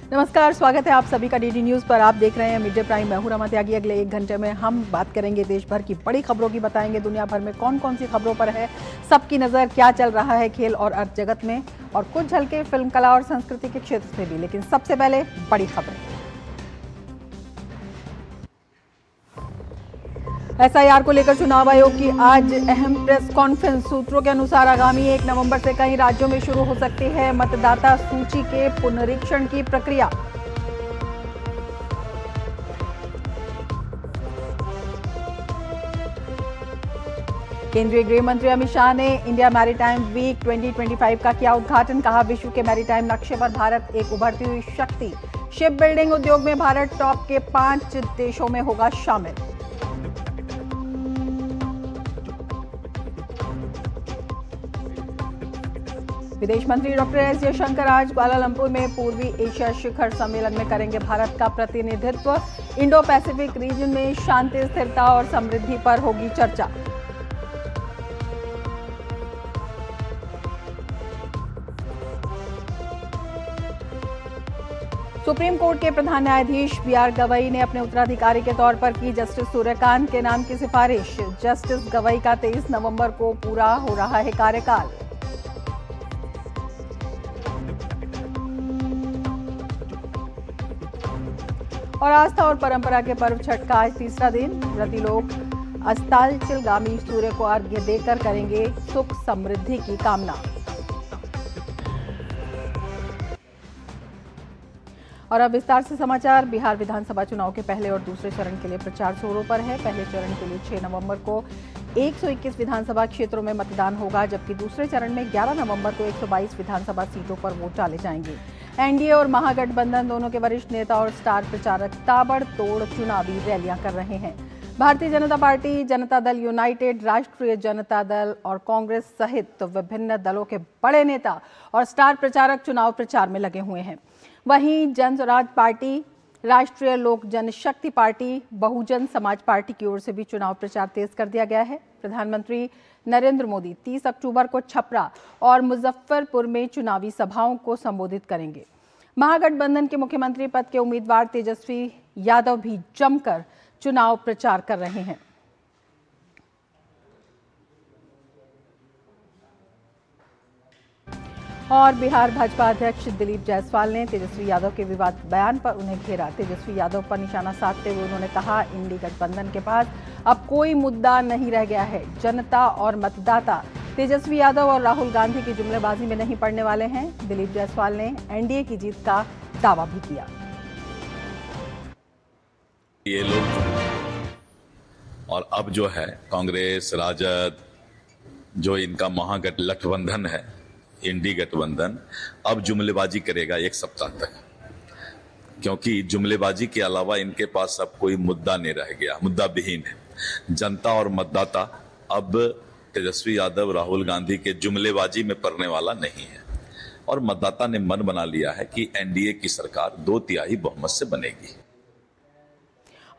नमस्कार, स्वागत है आप सभी का डीडी न्यूज पर। आप देख रहे हैं मिड डे प्राइम। मैं हूं रमा त्यागी। अगले 1 घंटे में हम बात करेंगे देश भर की बड़ी खबरों की, बताएंगे दुनिया भर में कौन कौन सी खबरों पर है सबकी नजर, क्या चल रहा है खेल और अर्थ जगत में, और कुछ झलके फिल्म, कला और संस्कृति के क्षेत्र से भी। लेकिन सबसे पहले बड़ी खबरें। एसआईआर को लेकर चुनाव आयोग की आज अहम प्रेस कॉन्फ्रेंस। सूत्रों के अनुसार आगामी 1 नवंबर से कई राज्यों में शुरू हो सकती है मतदाता सूची के पुनरीक्षण की प्रक्रिया। केंद्रीय गृह मंत्री अमित शाह ने इंडिया मैरीटाइम वीक 2025 का किया उद्घाटन। कहा, विश्व के मैरीटाइम नक्शे पर भारत एक उभरती हुई शक्ति। शिप बिल्डिंग उद्योग में भारत टॉप के 5 देशों में होगा शामिल। विदेश मंत्री डॉक्टर एस जयशंकर आज कुआलालंपुर में पूर्वी एशिया शिखर सम्मेलन में करेंगे भारत का प्रतिनिधित्व। इंडो पैसिफिक रीजन में शांति, स्थिरता और समृद्धि पर होगी चर्चा। सुप्रीम कोर्ट के प्रधान न्यायाधीश बी.आर. गवई ने अपने उत्तराधिकारी के तौर पर की जस्टिस सूर्यकांत के नाम की सिफारिश। जस्टिस गवई का 23 नवंबर को पूरा हो रहा है कार्यकाल। और आस्था और परंपरा के पर्व छठ का आज तीसरा दिन। व्रती लोग अस्ताचलगामी सूर्य को अर्घ्य देकर करेंगे सुख समृद्धि की कामना। और अब विस्तार से समाचार। बिहार विधानसभा चुनाव के पहले और दूसरे चरण के लिए प्रचार जोरों पर है। पहले चरण के लिए 6 नवंबर को 121 विधानसभा क्षेत्रों में मतदान होगा, जबकि दूसरे चरण में 11 नवंबर को 122 विधानसभा सीटों पर वोट डाले जाएंगे। एनडीए और महागठबंधन दोनों के वरिष्ठ नेता और स्टार प्रचारक ताबड़तोड़ चुनावी रैलियां कर रहे हैं। भारतीय जनता पार्टी, जनता दल यूनाइटेड, राष्ट्रीय जनता दल और कांग्रेस सहित विभिन्न दलों के बड़े नेता और स्टार प्रचारक चुनाव प्रचार में लगे हुए हैं। वहीं जन स्वराज पार्टी, राष्ट्रीय लोक जनशक्ति पार्टी, बहुजन समाज पार्टी की ओर से भी चुनाव प्रचार तेज कर दिया गया है। प्रधानमंत्री नरेंद्र मोदी 30 अक्टूबर को छपरा और मुजफ्फरपुर में चुनावी सभाओं को संबोधित करेंगे। महागठबंधन के मुख्यमंत्री पद के उम्मीदवार तेजस्वी यादव भी जमकर चुनाव प्रचार कर रहे हैं। और बिहार भाजपा अध्यक्ष दिलीप जायसवाल ने तेजस्वी यादव के विवादित बयान पर उन्हें घेरा। तेजस्वी यादव पर निशाना साधते हुए उन्होंने कहा, इंडी गठबंधन के पास अब कोई मुद्दा नहीं रह गया है। जनता और मतदाता तेजस्वी यादव और राहुल गांधी की जुमलेबाजी में नहीं पड़ने वाले हैं। दिलीप जायसवाल ने एनडीए की जीत का दावा भी किया। ये लोग और अब जो है कांग्रेस, राजद, जो इनका महागठबंधन है, इंडी गठबंधन, अब जुमलेबाजी करेगा 1 सप्ताह तक, क्योंकि जुमलेबाजी के अलावा इनके पास अब कोई मुद्दा नहीं रह गया, मुद्दा विहीन है। जनता और मतदाता अब तेजस्वी यादव, राहुल गांधी के जुमलेबाजी में पड़ने वाला नहीं है, और मतदाता ने मन बना लिया है कि एनडीए की सरकार 2/3 बहुमत से बनेगी।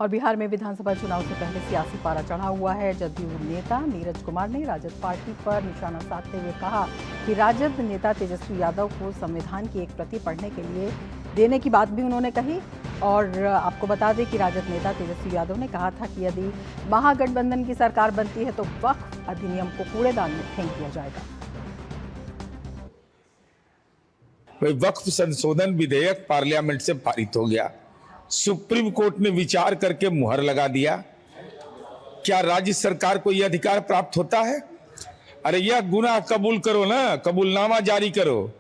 और बिहार में विधानसभा चुनाव से पहले सियासी पारा चढ़ा हुआ है। जदयू नेता नीरज कुमार ने राजद पार्टी पर निशाना साधते हुए कहा कि राजद नेता तेजस्वी यादव को संविधान की एक प्रति पढ़ने के लिए देने की बात भी उन्होंने कही। और आपको बता दें कि राजद नेता तेजस्वी यादव ने कहा था कि यदि महागठबंधन की सरकार बनती है तो वक्फ अधिनियम को कूड़ेदान में फेंक दिया जाएगा। वक्फ संशोधन विधेयक पार्लियामेंट से पारित हो गया, सुप्रीम कोर्ट ने विचार करके मुहर लगा दिया। क्या राज्य सरकार को यह अधिकार प्राप्त होता है? अरे यह गुनाह कबूल करो ना, कबूलनामा जारी करो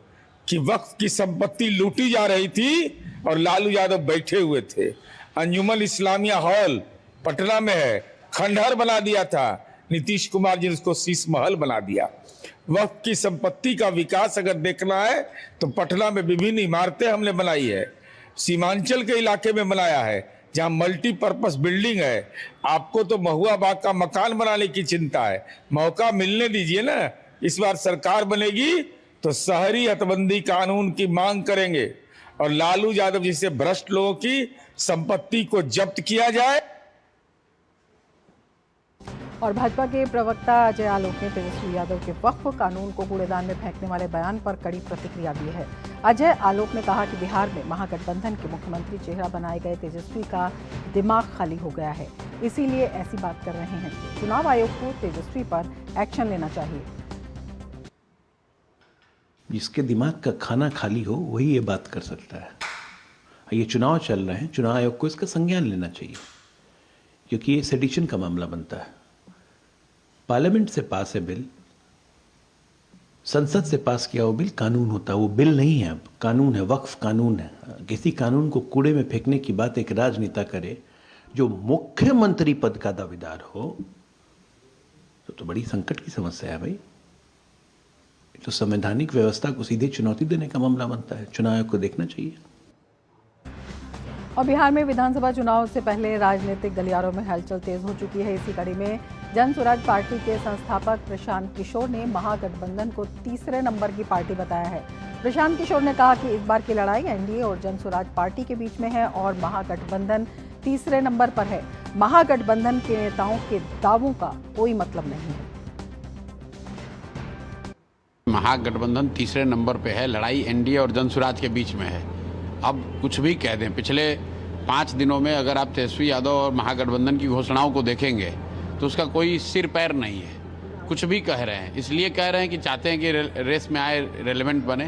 कि वक्फ की संपत्ति लूटी जा रही थी और लालू यादव बैठे हुए थे। अंजुमन इस्लामिया हॉल पटना में है, खंडहर बना दिया था, नीतीश कुमार जी ने उसको शीश महल बना दिया। वक्फ की संपत्ति का विकास अगर देखना है तो पटना में विभिन्न इमारतें हमने बनाई है, सीमांचल के इलाके में बनाया है जहां मल्टीपर्पस बिल्डिंग है। आपको तो महुआ बाग का मकान बनाने की चिंता है, मौका मिलने दीजिए ना। इस बार सरकार बनेगी तो शहरी हदबंदी कानून की मांग करेंगे और लालू यादव जैसे भ्रष्ट लोगों की संपत्ति को जब्त किया जाए। और भाजपा के प्रवक्ता अजय आलोक ने तेजस्वी यादव के वक्फ कानून को कूड़ेदान में फेंकने वाले बयान पर कड़ी प्रतिक्रिया दी है। अजय आलोक ने कहा कि बिहार में महागठबंधन के मुख्यमंत्री चेहरा बनाए गए तेजस्वी का दिमाग खाली हो गया है, इसीलिए ऐसी बात कर रहे हैं। चुनाव आयोग को तेजस्वी पर एक्शन लेना चाहिए। जिसके दिमाग का खाना खाली हो वही ये बात कर सकता है। ये चुनाव चल रहे हैं, चुनाव आयोग को इसका संज्ञान लेना चाहिए, क्योंकि ये सेडिशन का मामला बनता है। पार्लियामेंट से पास है बिल, संसद से पास किया वो बिल कानून होता है, वो बिल नहीं है, कानून है, वक्फ कानून है। किसी कानून को कूड़े में फेंकने की बात एक राजनेता करे जो मुख्यमंत्री पद का दावेदार हो तो बड़ी संकट की समस्या है भाई। तो संवैधानिक व्यवस्था को सीधे चुनौती देने का मामला बनता है, चुनाव आयोग को देखना चाहिए। और बिहार में विधानसभा चुनाव से पहले राजनीतिक गलियारों में हलचल तेज हो चुकी है। इसी कड़ी में जन स्वराज पार्टी के संस्थापक प्रशांत किशोर ने महागठबंधन को तीसरे नंबर की पार्टी बताया है। प्रशांत किशोर ने कहा कि इस बार की लड़ाई एनडीए और जन स्वराज पार्टी के बीच में है और महागठबंधन तीसरे नंबर पर है। महागठबंधन के नेताओं के दावों का कोई मतलब नहीं है। महागठबंधन तीसरे नंबर पे है, लड़ाई एनडीए और जन स्वराज के बीच में है। अब कुछ भी कह दें, पिछले 5 दिनों में अगर आप तेजस्वी यादव और महागठबंधन की घोषणाओं को देखेंगे तो उसका कोई सिर पैर नहीं है। कुछ भी कह रहे हैं, इसलिए कह रहे हैं कि चाहते हैं कि रेस में आए, रेलेवेंट बने।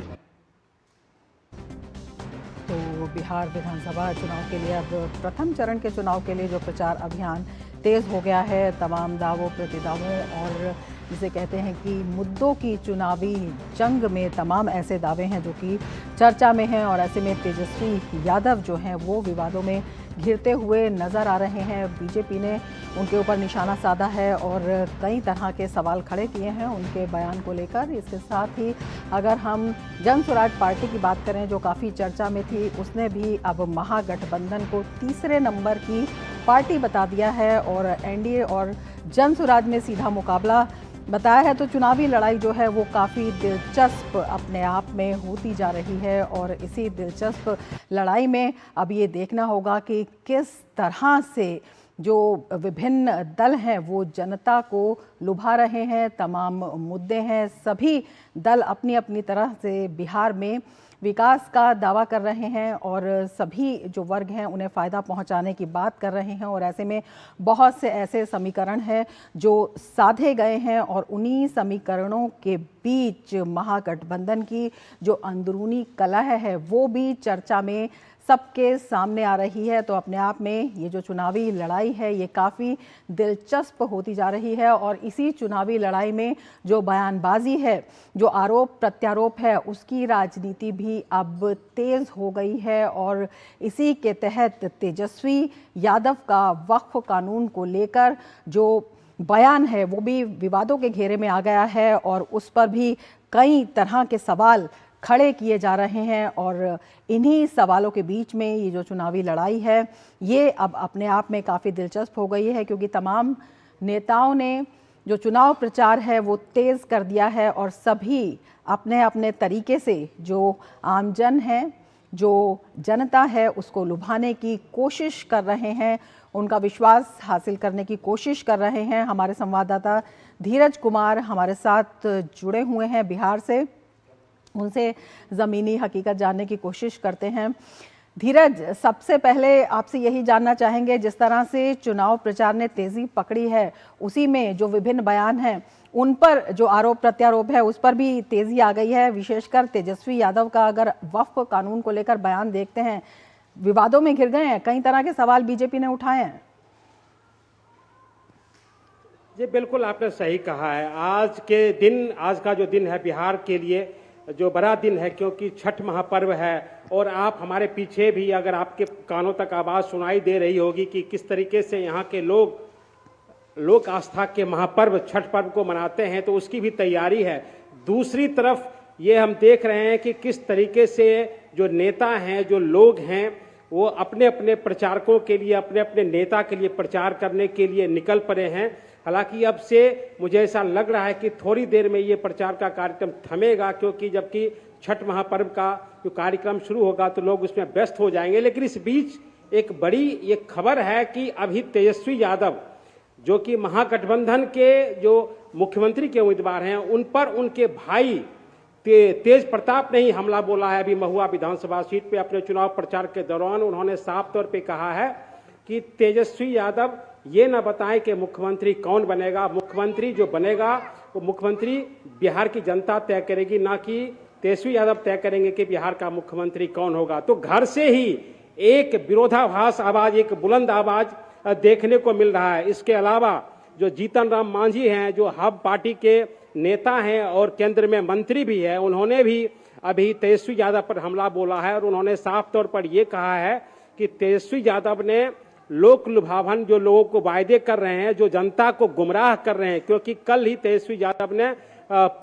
तो बिहार विधानसभा चुनाव के लिए अब प्रथम चरण के चुनाव के लिए जो प्रचार अभियान तेज हो गया है, तमाम दावों प्रतिदावों और जिसे कहते हैं कि मुद्दों की चुनावी जंग में तमाम ऐसे दावे हैं जो कि चर्चा में हैं और ऐसे में तेजस्वी यादव जो हैं वो विवादों में घिरते हुए नज़र आ रहे हैं। बीजेपी ने उनके ऊपर निशाना साधा है और कई तरह के सवाल खड़े किए हैं उनके बयान को लेकर। इसके साथ ही अगर हम जन स्वराज पार्टी की बात करें जो काफ़ी चर्चा में थी, उसने भी अब महागठबंधन को तीसरे नंबर की पार्टी बता दिया है और एनडीए और जन स्वराज में सीधा मुकाबला बताया है। तो चुनावी लड़ाई जो है वो काफ़ी दिलचस्प अपने आप में होती जा रही है और इसी दिलचस्प लड़ाई में अब ये देखना होगा कि किस तरह से जो विभिन्न दल हैं वो जनता को लुभा रहे हैं। तमाम मुद्दे हैं, सभी दल अपनी अपनी तरह से बिहार में विकास का दावा कर रहे हैं और सभी जो वर्ग हैं उन्हें फ़ायदा पहुंचाने की बात कर रहे हैं और ऐसे में बहुत से ऐसे समीकरण हैं जो साधे गए हैं और उन्हीं समीकरणों के बीच महागठबंधन की जो अंदरूनी कलह है वो भी चर्चा में सबके सामने आ रही है। तो अपने आप में ये जो चुनावी लड़ाई है ये काफ़ी दिलचस्प होती जा रही है और इसी चुनावी लड़ाई में जो बयानबाजी है, जो आरोप प्रत्यारोप है, उसकी राजनीति भी अब तेज़ हो गई है और इसी के तहत तेजस्वी यादव का वक्फ कानून को लेकर जो बयान है वो भी विवादों के घेरे में आ गया है और उस पर भी कई तरह के सवाल खड़े किए जा रहे हैं और इन्हीं सवालों के बीच में ये जो चुनावी लड़ाई है ये अब अपने आप में काफ़ी दिलचस्प हो गई है क्योंकि तमाम नेताओं ने जो चुनाव प्रचार है वो तेज़ कर दिया है और सभी अपने अपने तरीके से जो आमजन है, जो जनता है, उसको लुभाने की कोशिश कर रहे हैं, उनका विश्वास हासिल करने की कोशिश कर रहे हैं। हमारे संवाददाता धीरज कुमार हमारे साथ जुड़े हुए हैं बिहार से, उनसे ज़मीनी हकीकत जानने की कोशिश करते हैं। धीरज, सबसे पहले आपसे यही जानना चाहेंगे, जिस तरह से चुनाव प्रचार ने तेज़ी पकड़ी है उसी में जो विभिन्न बयान हैं उन पर जो आरोप प्रत्यारोप है उस पर भी तेज़ी आ गई है। विशेषकर तेजस्वी यादव का अगर वक्फ कानून को लेकर बयान देखते हैं, विवादों में घिर गए हैं, कई तरह के सवाल बीजेपी ने उठाए हैं। जी बिल्कुल, आपने सही कहा है। आज का जो दिन है बिहार के लिए जो बड़ा दिन है क्योंकि छठ महापर्व है और आप हमारे पीछे भी अगर आपके कानों तक आवाज़ सुनाई दे रही होगी कि किस तरीके से यहाँ के लोक आस्था के महापर्व छठ पर्व को मनाते हैं, तो उसकी भी तैयारी है। दूसरी तरफ ये हम देख रहे हैं कि किस तरीके से जो नेता हैं, जो लोग हैं, वो अपने अपने प्रचारकों के लिए, अपने अपने नेता के लिए प्रचार करने के लिए निकल पड़े हैं। हालांकि अब से मुझे ऐसा लग रहा है कि थोड़ी देर में ये प्रचार का कार्यक्रम थमेगा, क्योंकि जबकि छठ महापर्व का जो कार्यक्रम शुरू होगा तो लोग उसमें व्यस्त हो जाएंगे। लेकिन इस बीच एक बड़ी ये खबर है कि अभी तेजस्वी यादव जो कि महागठबंधन के जो मुख्यमंत्री के उम्मीदवार हैं उन पर उनके भाई तेज प्रताप ने ही हमला बोला है। अभी महुआ विधानसभा सीट पे अपने चुनाव प्रचार के दौरान उन्होंने साफ तौर पे कहा है कि तेजस्वी यादव ये ना बताएं कि मुख्यमंत्री कौन बनेगा। मुख्यमंत्री जो बनेगा वो मुख्यमंत्री बिहार की जनता तय करेगी, ना कि तेजस्वी यादव तय करेंगे कि बिहार का मुख्यमंत्री कौन होगा। तो घर से ही एक विरोधाभास आवाज, एक बुलंद आवाज देखने को मिल रहा है। इसके अलावा जो जीतन राम मांझी हैं, जो हब पार्टी के नेता हैं और केंद्र में मंत्री भी है, उन्होंने भी अभी तेजस्वी यादव पर हमला बोला है और उन्होंने साफ तौर पर यह कहा है कि तेजस्वी यादव ने लोक लुभावन जो लोगों को वायदे कर रहे हैं, जो जनता को गुमराह कर रहे हैं, क्योंकि कल ही तेजस्वी यादव ने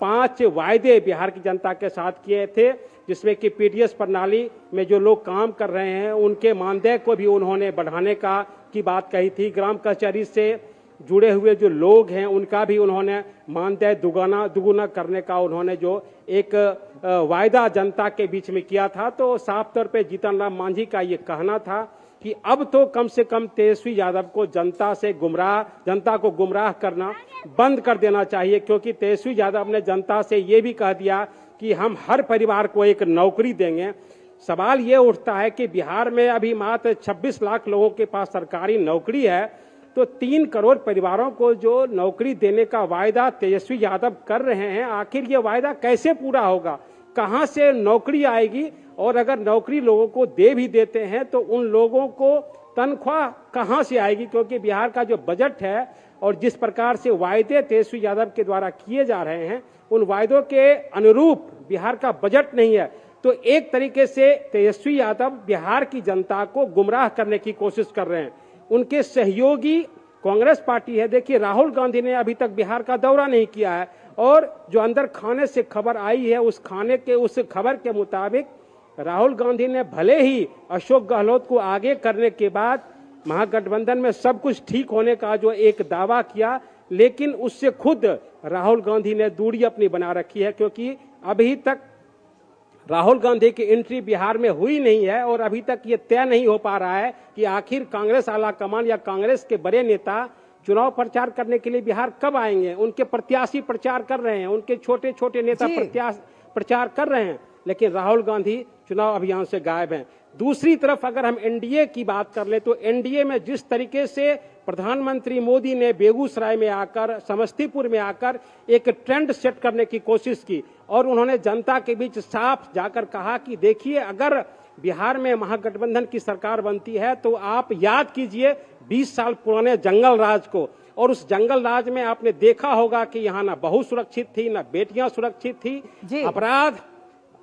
5 वायदे बिहार की जनता के साथ किए थे, जिसमें कि पीडीएस प्रणाली में जो लोग काम कर रहे हैं उनके मानदेय को भी उन्होंने बढ़ाने की बात कही थी। ग्राम कचहरी से जुड़े हुए जो लोग हैं उनका भी उन्होंने मानदेय दुगुना करने का उन्होंने जो एक वायदा जनता के बीच में किया था। तो साफ तौर पे जीतन राम मांझी का ये कहना था कि अब तो कम से कम तेजस्वी यादव को जनता को गुमराह करना बंद कर देना चाहिए, क्योंकि तेजस्वी यादव ने जनता से ये भी कह दिया कि हम हर परिवार को एक नौकरी देंगे। सवाल ये उठता है कि बिहार में अभी मात्र 26 लाख लोगों के पास सरकारी नौकरी है, तो 3 करोड़ परिवारों को जो नौकरी देने का वायदा तेजस्वी यादव कर रहे हैं, आखिर ये वायदा कैसे पूरा होगा, कहां से नौकरी आएगी? और अगर नौकरी लोगों को दे भी देते हैं तो उन लोगों को तनख्वाह कहां से आएगी? क्योंकि बिहार का जो बजट है और जिस प्रकार से वायदे तेजस्वी यादव के द्वारा किए जा रहे हैं, उन वायदों के अनुरूप बिहार का बजट नहीं है। तो एक तरीके से तेजस्वी यादव बिहार की जनता को गुमराह करने की कोशिश कर रहे हैं। उनके सहयोगी कांग्रेस पार्टी है, देखिए राहुल गांधी ने अभी तक बिहार का दौरा नहीं किया है, और जो अंदर खाने से खबर आई है उस खबर के मुताबिक राहुल गांधी ने भले ही अशोक गहलोत को आगे करने के बाद महागठबंधन में सब कुछ ठीक होने का जो एक दावा किया, लेकिन उससे खुद राहुल गांधी ने दूरी अपनी बना रखी है, क्योंकि अभी तक राहुल गांधी की एंट्री बिहार में हुई नहीं है और अभी तक ये तय नहीं हो पा रहा है कि आखिर कांग्रेस आला कमान या कांग्रेस के बड़े नेता चुनाव प्रचार करने के लिए बिहार कब आएंगे। उनके प्रत्याशी प्रचार कर रहे हैं, उनके छोटे छोटे नेता प्रचार कर रहे हैं, लेकिन राहुल गांधी चुनाव अभियान से गायब हैं। दूसरी तरफ अगर हम एनडीए की बात कर ले तो एनडीए में जिस तरीके से प्रधानमंत्री मोदी ने बेगूसराय में आकर, समस्तीपुर में आकर एक ट्रेंड सेट करने की कोशिश की और उन्होंने जनता के बीच साफ जाकर कहा कि देखिए, अगर बिहार में महागठबंधन की सरकार बनती है तो आप याद कीजिए 20 साल पुराने जंगल राज को, और उस जंगल राज में आपने देखा होगा कि यहाँ ना बहू सुरक्षित थी, ना बेटियां सुरक्षित थी, अपराध,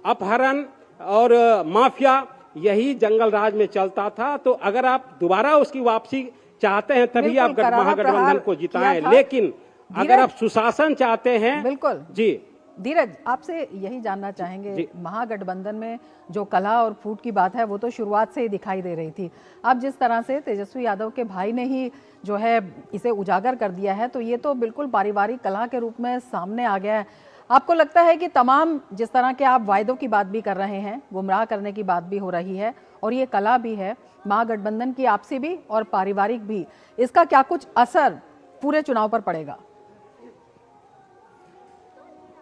अपहरण और माफिया यही जंगल राज में चलता था। तो अगर आप दोबारा उसकी वापसी चाहते हैं तभी आप महागठबंधन को जिताएं, लेकिन अगर आप सुशासन चाहते हैं, बिल्कुल जी। धीरज, आपसे यही जानना चाहेंगे, महागठबंधन में जो कलह और फूट की बात है वो तो शुरुआत से ही दिखाई दे रही थी। अब जिस तरह से तेजस्वी यादव के भाई ने ही जो है इसे उजागर कर दिया है, तो ये तो बिल्कुल पारिवारिक कलह के रूप में सामने आ गया है। आपको लगता है कि तमाम जिस तरह के आप वायदों की बात भी कर रहे हैं, गुमराह करने की बात भी हो रही है और ये कला भी है, महागठबंधन की आपसी भी और पारिवारिक भी, इसका क्या कुछ असर पूरे चुनाव पर पड़ेगा?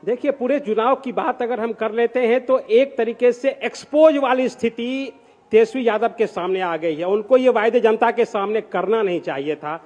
देखिए, पूरे चुनाव की बात अगर हम कर लेते हैं तो एक तरीके से एक्सपोज वाली स्थिति तेजस्वी यादव के सामने आ गई है। उनको ये वायदे जनता के सामने करना नहीं चाहिए था।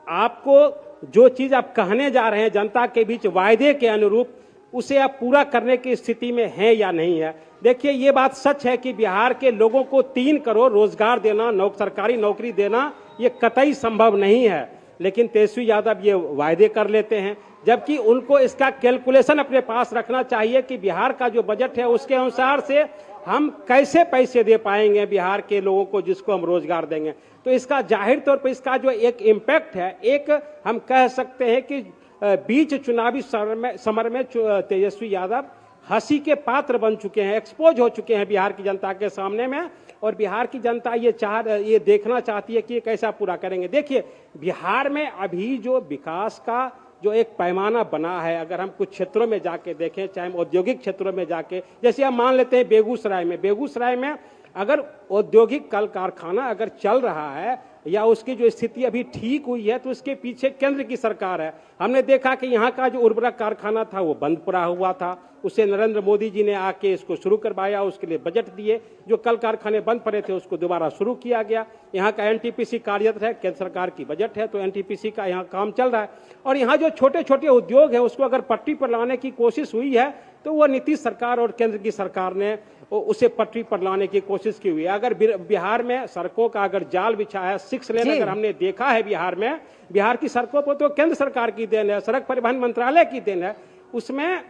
आपको जो चीज आप कहने जा रहे हैं जनता के बीच वायदे के अनुरूप, उसे आप पूरा करने की स्थिति में हैं या नहीं है। देखिए, ये बात सच है कि बिहार के लोगों को 3 करोड़ रोजगार देना, सरकारी नौकरी देना, ये कतई संभव नहीं है, लेकिन तेजस्वी यादव ये वायदे कर लेते हैं, जबकि उनको इसका कैलकुलेशन अपने पास रखना चाहिए कि बिहार का जो बजट है उसके अनुसार से हम कैसे पैसे दे पाएंगे बिहार के लोगों को जिसको हम रोजगार देंगे। तो इसका जाहिर तौर पर इसका जो एक इम्पैक्ट है, एक हम कह सकते हैं कि बीच चुनावी समर में तेजस्वी यादव हंसी के पात्र बन चुके हैं, एक्सपोज हो चुके हैं बिहार की जनता के सामने में, और बिहार की जनता ये देखना चाहती है कि ये कैसा पूरा करेंगे। देखिए, बिहार में अभी जो विकास का जो एक पैमाना बना है, अगर हम कुछ क्षेत्रों में जाके देखें, चाहे औद्योगिक क्षेत्रों में जाके, जैसे हम मान लेते हैं बेगूसराय में अगर औद्योगिक कल कारखाना अगर चल रहा है या उसकी जो स्थिति अभी ठीक हुई है तो उसके पीछे केंद्र की सरकार है। हमने देखा कि यहाँ का जो उर्वरक कारखाना था वो बंद पड़ा हुआ था, उसे नरेंद्र मोदी जी ने आके इसको शुरू करवाया, उसके लिए बजट दिए। जो कल कारखाने बंद पड़े थे उसको दोबारा शुरू किया गया। यहाँ का एनटीपीसी कार्यरत है, केंद्र सरकार की बजट है तो एनटीपीसी का यहाँ काम चल रहा है। और यहाँ जो छोटे छोटे उद्योग है उसको अगर पटरी पर लाने की कोशिश हुई है तो वो नीतीश सरकार और केंद्र की सरकार ने उसे पटरी पर लाने की कोशिश की हुई है। अगर बिहार में सड़कों का अगर जाल बिछा है, 6 लेन अगर हमने देखा है बिहार में, बिहार की सड़कों पर तो केंद्र सरकार की देन है, सड़क परिवहन मंत्रालय की देन है। उसमें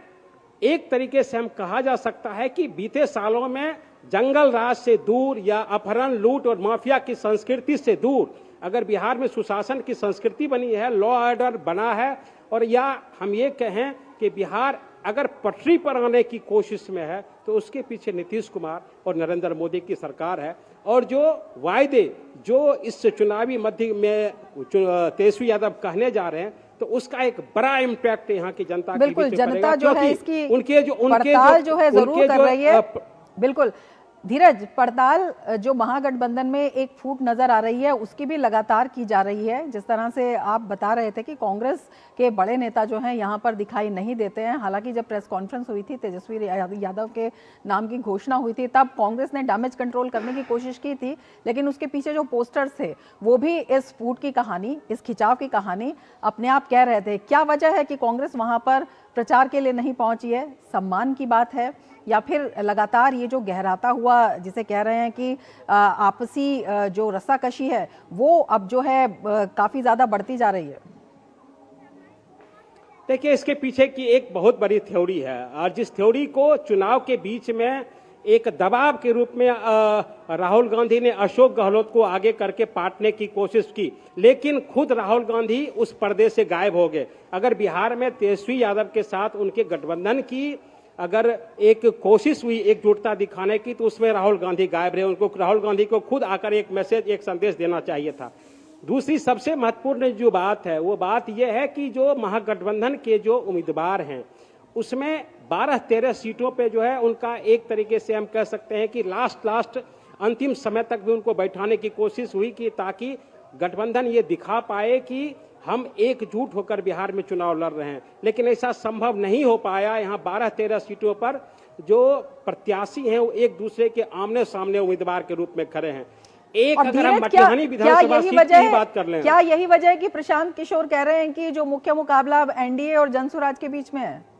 एक तरीके से हम कहा जा सकता है कि बीते सालों में जंगल राज से दूर या अपहरण, लूट और माफिया की संस्कृति से दूर अगर बिहार में सुशासन की संस्कृति बनी है, लॉ ऑर्डर बना है, और या हम ये कहें कि बिहार अगर पटरी पर आने की कोशिश में है तो उसके पीछे नीतीश कुमार और नरेंद्र मोदी की सरकार है। और जो वायदे जो इस चुनावी मध्य में तेजस्वी यादव कहने जा रहे हैं तो उसका एक बड़ा इम्पैक्ट यहाँ की जनता बिल्कुल, जनता जो है इसकी उनके जो पड़ताल जो है जरूर कर रही है। बिल्कुल धीरज, पड़ताल जो महागठबंधन में एक फूट नजर आ रही है उसकी भी लगातार की जा रही है। जिस तरह से आप बता रहे थे कि कांग्रेस के बड़े नेता जो हैं यहाँ पर दिखाई नहीं देते हैं। हालांकि जब प्रेस कॉन्फ्रेंस हुई थी, तेजस्वी यादव के नाम की घोषणा हुई थी, तब कांग्रेस ने डैमेज कंट्रोल करने की कोशिश की थी, लेकिन उसके पीछे जो पोस्टर्स थे वो भी इस फूट की कहानी, इस खिंचाव की कहानी अपने आप कह रहे थे। क्या वजह है कि कांग्रेस वहां पर प्रचार के लिए नहीं पहुंची है? सम्मान की बात है या फिर लगातार ये जो गहराता हुआ जिसे कह रहे हैं कि आपसी जो रस्साकशी है वो अब जो है काफी ज्यादा बढ़ती जा रही है? देखिए, इसके पीछे की एक बहुत बड़ी थ्योरी है, और जिस थ्योरी को चुनाव के बीच में एक दबाव के रूप में राहुल गांधी ने अशोक गहलोत को आगे करके पाटने की कोशिश की, लेकिन खुद राहुल गांधी उस पर्दे से गायब हो गए। अगर बिहार में तेजस्वी यादव के साथ उनके गठबंधन की अगर एक कोशिश हुई एकजुटता दिखाने की तो उसमें राहुल गांधी गायब रहे। उनको राहुल गांधी को खुद आकर एक मैसेज, एक संदेश देना चाहिए था। दूसरी सबसे महत्वपूर्ण जो बात है वो बात यह है कि जो महागठबंधन के जो उम्मीदवार हैं उसमें 12-13 सीटों पे जो है उनका एक तरीके से हम कह सकते हैं कि लास्ट अंतिम समय तक भी उनको बैठाने की कोशिश हुई कि ताकि गठबंधन ये दिखा पाए कि हम एकजुट होकर बिहार में चुनाव लड़ रहे हैं, लेकिन ऐसा संभव नहीं हो पाया। यहाँ 12-13 सीटों पर जो प्रत्याशी हैं वो एक दूसरे के आमने सामने उम्मीदवार के रूप में खड़े हैं। एक अगर हम मटिहानी विधानसभा सीट की बात कर लें, क्या यही वजह है कि प्रशांत किशोर कह रहे हैं कि जो मुख्य मुकाबला अब एनडीए और जनसुराज के बीच में है?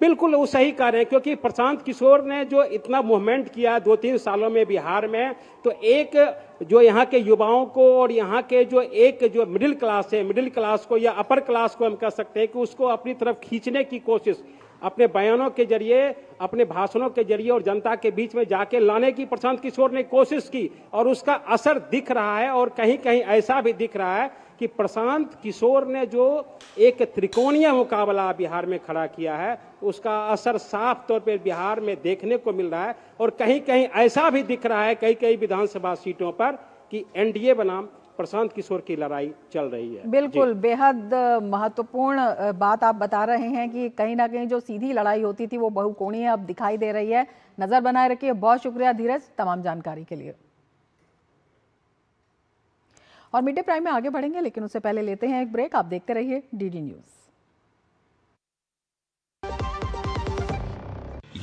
बिल्कुल वो सही कह रहे हैं, क्योंकि प्रशांत किशोर ने जो इतना मूवमेंट किया 2-3 सालों में बिहार में, तो एक जो यहाँ के युवाओं को और यहाँ के जो मिडिल क्लास है, मिडिल क्लास को या अपर क्लास को हम कह सकते हैं कि उसको अपनी तरफ खींचने की कोशिश अपने बयानों के जरिए, अपने भाषणों के जरिए और जनता के बीच में जाके लाने की प्रशांत किशोर ने कोशिश की, और उसका असर दिख रहा है। और कहीं कहीं ऐसा भी दिख रहा है कि प्रशांत किशोर ने जो एक त्रिकोणीय मुकाबला बिहार में खड़ा किया है उसका असर साफ तौर पर बिहार में देखने को मिल रहा है। और कहीं कहीं ऐसा भी दिख रहा है कई विधानसभा सीटों पर कि एनडीए बनाम प्रशांत किशोर की लड़ाई चल रही है। बिल्कुल, बेहद महत्वपूर्ण बात आप बता रहे हैं कि कहीं ना कहीं जो सीधी लड़ाई होती थी वो बहुकोणीय अब दिखाई दे रही है। नजर बनाए रखिए। बहुत शुक्रिया धीरज तमाम जानकारी के लिए। और मिड डे प्राइम में आगे बढ़ेंगे, लेकिन उससे पहले लेते हैं एक ब्रेक। आप देखते रहिए डीडी न्यूज।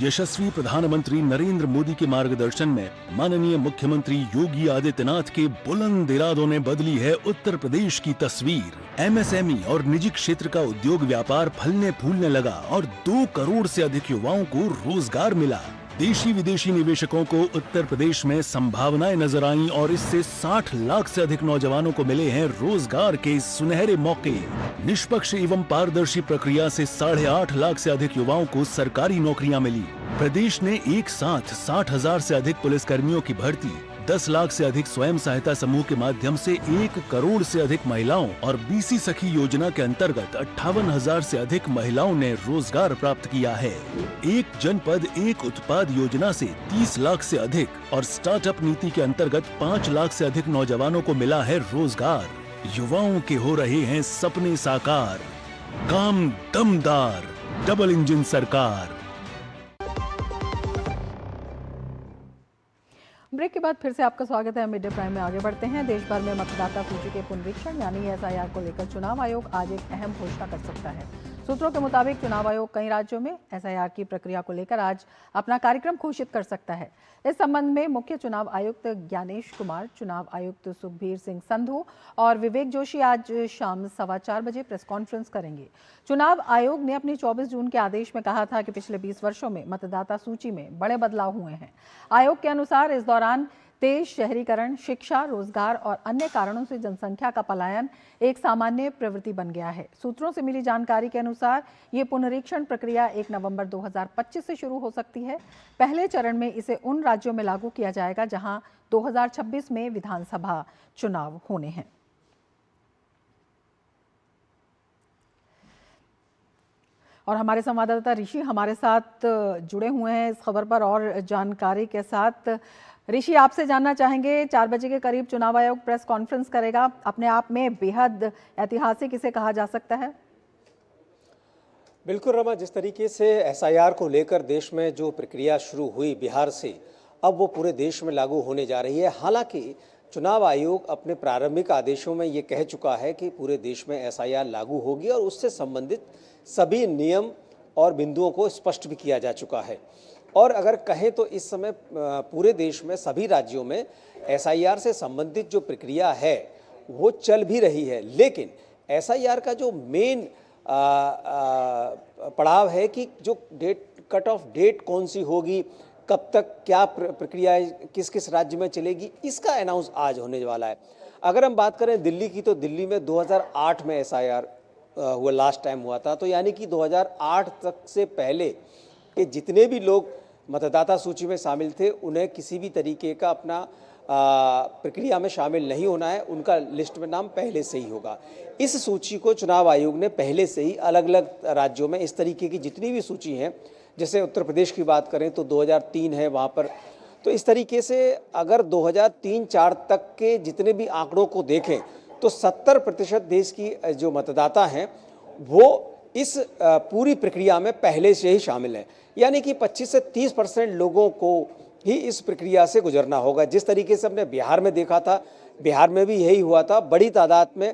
यशस्वी प्रधानमंत्री नरेंद्र मोदी के मार्गदर्शन में माननीय मुख्यमंत्री योगी आदित्यनाथ के बुलंद इरादों ने बदली है उत्तर प्रदेश की तस्वीर। एमएसएमई और निजी क्षेत्र का उद्योग व्यापार फलने फूलने लगा और 2 करोड़ से अधिक युवाओं को रोजगार मिला। देशी विदेशी निवेशकों को उत्तर प्रदेश में संभावनाएं नजर आईं और इससे 60 लाख से अधिक नौजवानों को मिले हैं रोजगार के सुनहरे मौके। निष्पक्ष एवं पारदर्शी प्रक्रिया से 8.5 लाख से अधिक युवाओं को सरकारी नौकरियां मिली। प्रदेश ने एक साथ 60,000 से अधिक पुलिसकर्मियों की भर्ती, 10 लाख से अधिक स्वयं सहायता समूह के माध्यम से 1 करोड़ से अधिक महिलाओं और बीसी सखी योजना के अंतर्गत 58,000 से अधिक महिलाओं ने रोजगार प्राप्त किया है। एक जनपद एक उत्पाद योजना से 30 लाख से अधिक और स्टार्टअप नीति के अंतर्गत 5 लाख से अधिक नौजवानों को मिला है रोजगार। युवाओं के हो रहे हैं सपने साकार। काम दमदार, डबल इंजन सरकार। ब्रेक ब्रेक के बाद फिर से आपका स्वागत है। मिड डे प्राइम में आगे बढ़ते हैं। देश भर में मतदाता सूची के पुनरीक्षण यानी एसआईआर को लेकर चुनाव आयोग आज एक अहम घोषणा कर सकता है। सूत्रों के मुताबिक चुनाव आयोग कई राज्यों में एसआईआर की प्रक्रिया को लेकर आज अपना कार्यक्रम घोषित कर सकता है। इस संबंध में मुख्य चुनाव आयुक्त ज्ञानेश कुमार, चुनाव आयुक्त सुखबीर सिंह संधू और विवेक जोशी आज शाम 4:15 बजे प्रेस कॉन्फ्रेंस करेंगे। चुनाव आयोग ने अपने 24 जून के आदेश में कहा था कि पिछले 20 वर्षों में मतदाता सूची में बड़े बदलाव हुए हैं। आयोग के अनुसार इस दौरान तेज शहरीकरण, शिक्षा, रोजगार और अन्य कारणों से जनसंख्या का पलायन एक सामान्य प्रवृत्ति बन गया है। सूत्रों से मिली जानकारी के अनुसार ये पुनरीक्षण प्रक्रिया 1 नवंबर 2025 से शुरू हो सकती है। पहले चरण में इसे उन राज्यों में लागू किया जाएगा जहां 2026 में विधानसभा चुनाव होने हैं। और हमारे संवाददाता ऋषि हमारे साथ जुड़े हुए हैं इस खबर पर और जानकारी के साथ। ऋषि, आपसे जानना चाहेंगे, 4 बजे के करीब चुनाव आयोग प्रेस कॉन्फ्रेंस करेगा, अपने आप में बेहद ऐतिहासिक इसे कहा जा सकता है। बिल्कुल रमा, जिस तरीके से एसआईआर को लेकर देश में जो प्रक्रिया शुरू हुई बिहार से, अब वो पूरे देश में लागू होने जा रही है। हालांकि चुनाव आयोग अपने प्रारंभिक आदेशों में ये कह चुका है कि पूरे देश में एसआईआर लागू होगी और उससे संबंधित सभी नियम और बिंदुओं को स्पष्ट भी किया जा चुका है। और अगर कहें तो इस समय पूरे देश में सभी राज्यों में एसआईआर से संबंधित जो प्रक्रिया है वो चल भी रही है, लेकिन एसआईआर का जो मेन पड़ाव है कि जो कट ऑफ डेट कौन सी होगी, कब तक क्या प्रक्रिया किस किस राज्य में चलेगी, इसका अनाउंस आज होने वाला है। अगर हम बात करें दिल्ली की, तो दिल्ली में 2008 में एसआईआर हुआ, लास्ट टाइम हुआ था। तो यानी कि 2008 तक से पहले के जितने भी लोग मतदाता सूची में शामिल थे उन्हें किसी भी तरीके का अपना प्रक्रिया में शामिल नहीं होना है, उनका लिस्ट में नाम पहले से ही होगा। इस सूची को चुनाव आयोग ने पहले से ही अलग अलग राज्यों में इस तरीके की जितनी भी सूची हैं, जैसे उत्तर प्रदेश की बात करें तो 2003 है वहाँ पर, तो इस तरीके से अगर 2003-4 तक के जितने भी आंकड़ों को देखें तो 70% देश की जो मतदाता हैं वो इस पूरी प्रक्रिया में पहले से ही शामिल हैं। यानी कि 25 से 30% लोगों को ही इस प्रक्रिया से गुजरना होगा। जिस तरीके से हमने बिहार में देखा था, बिहार में भी यही हुआ था। बड़ी तादाद में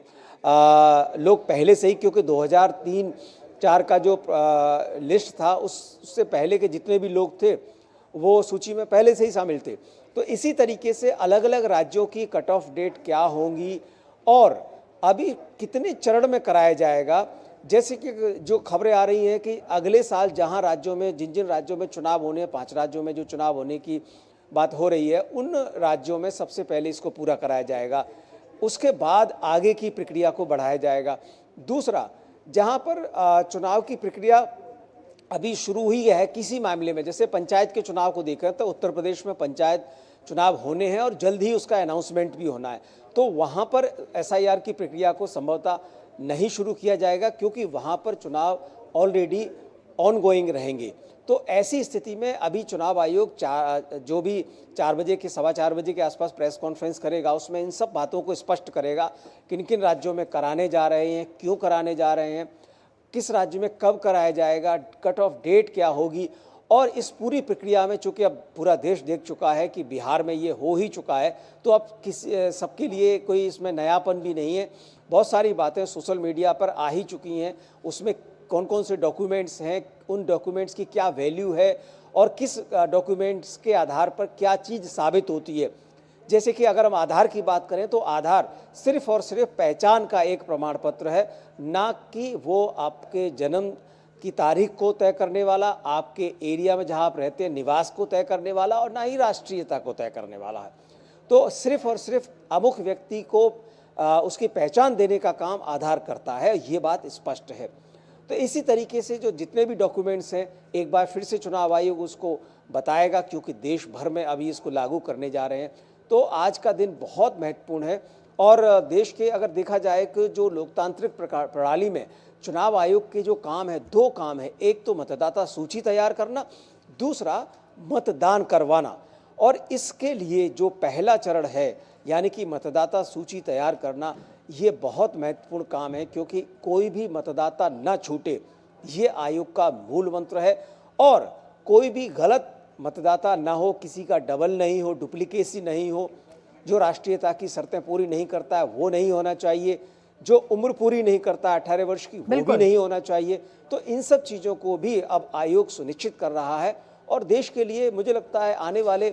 लोग पहले से ही, क्योंकि 2003-4 का जो लिस्ट था उससे पहले के जितने भी लोग थे वो सूची में पहले से ही शामिल थे। तो इसी तरीके से अलग अलग राज्यों की कट ऑफ डेट क्या होंगी और अभी कितने चरण में कराया जाएगा, जैसे कि जो खबरें आ रही हैं कि अगले साल जहां राज्यों में जिन राज्यों में चुनाव होने हैं, 5 राज्यों में जो चुनाव होने की बात हो रही है, उन राज्यों में सबसे पहले इसको पूरा कराया जाएगा, उसके बाद आगे की प्रक्रिया को बढ़ाया जाएगा। दूसरा, जहां पर चुनाव की प्रक्रिया अभी शुरू हुई है किसी मामले में, जैसे पंचायत के चुनाव को देखकर, तो उत्तर प्रदेश में पंचायत चुनाव होने हैं और जल्द ही उसका अनाउंसमेंट भी होना है, तो वहाँ पर एसआईआर की प्रक्रिया को संभवतः नहीं शुरू किया जाएगा, क्योंकि वहाँ पर चुनाव ऑलरेडी ऑनगोइंग रहेंगे। तो ऐसी स्थिति में अभी चुनाव आयोग जो भी 4 बजे के 4:15 बजे के आसपास प्रेस कॉन्फ्रेंस करेगा, उसमें इन सब बातों को स्पष्ट करेगा, किन किन राज्यों में कराने जा रहे हैं, क्यों कराने जा रहे हैं, किस राज्य में कब कराया जाएगा, कट ऑफ डेट क्या होगी। और इस पूरी प्रक्रिया में चूंकि अब पूरा देश देख चुका है कि बिहार में ये हो ही चुका है, तो अब सबके लिए कोई इसमें नयापन भी नहीं है। बहुत सारी बातें सोशल मीडिया पर आ ही चुकी हैं, उसमें कौन कौन से डॉक्यूमेंट्स हैं, उन डॉक्यूमेंट्स की क्या वैल्यू है और किस डॉक्यूमेंट्स के आधार पर क्या चीज़ साबित होती है। जैसे कि अगर हम आधार की बात करें तो आधार सिर्फ और सिर्फ पहचान का एक प्रमाण पत्र है, ना कि वो आपके जन्म की तारीख को तय करने वाला, आपके एरिया में जहां आप रहते हैं निवास को तय करने वाला, और ना ही राष्ट्रीयता को तय करने वाला है। तो सिर्फ और सिर्फ अमुक व्यक्ति को उसकी पहचान देने का काम आधार करता है, ये बात स्पष्ट है। तो इसी तरीके से जो जितने भी डॉक्यूमेंट्स हैं, एक बार फिर से चुनाव आयोग उसको बताएगा, क्योंकि देश भर में अभी इसको लागू करने जा रहे हैं। तो आज का दिन बहुत महत्वपूर्ण है और देश के अगर देखा जाए कि जो लोकतांत्रिक प्रणाली में चुनाव आयोग के जो काम है, 2 काम है, एक तो मतदाता सूची तैयार करना, दूसरा मतदान करवाना। और इसके लिए जो पहला चरण है यानी कि मतदाता सूची तैयार करना, ये बहुत महत्वपूर्ण काम है, क्योंकि कोई भी मतदाता न छूटे, ये आयोग का मूल मंत्र है। और कोई भी गलत मतदाता ना हो, किसी का डबल नहीं हो, डुप्लीकेसी नहीं हो, जो राष्ट्रीयता की शर्तें पूरी नहीं करता है वो नहीं होना चाहिए, जो उम्र पूरी नहीं करता 18 वर्ष की वो भी नहीं होना चाहिए। तो इन सब चीज़ों को भी अब आयोग सुनिश्चित कर रहा है और देश के लिए मुझे लगता है आने वाले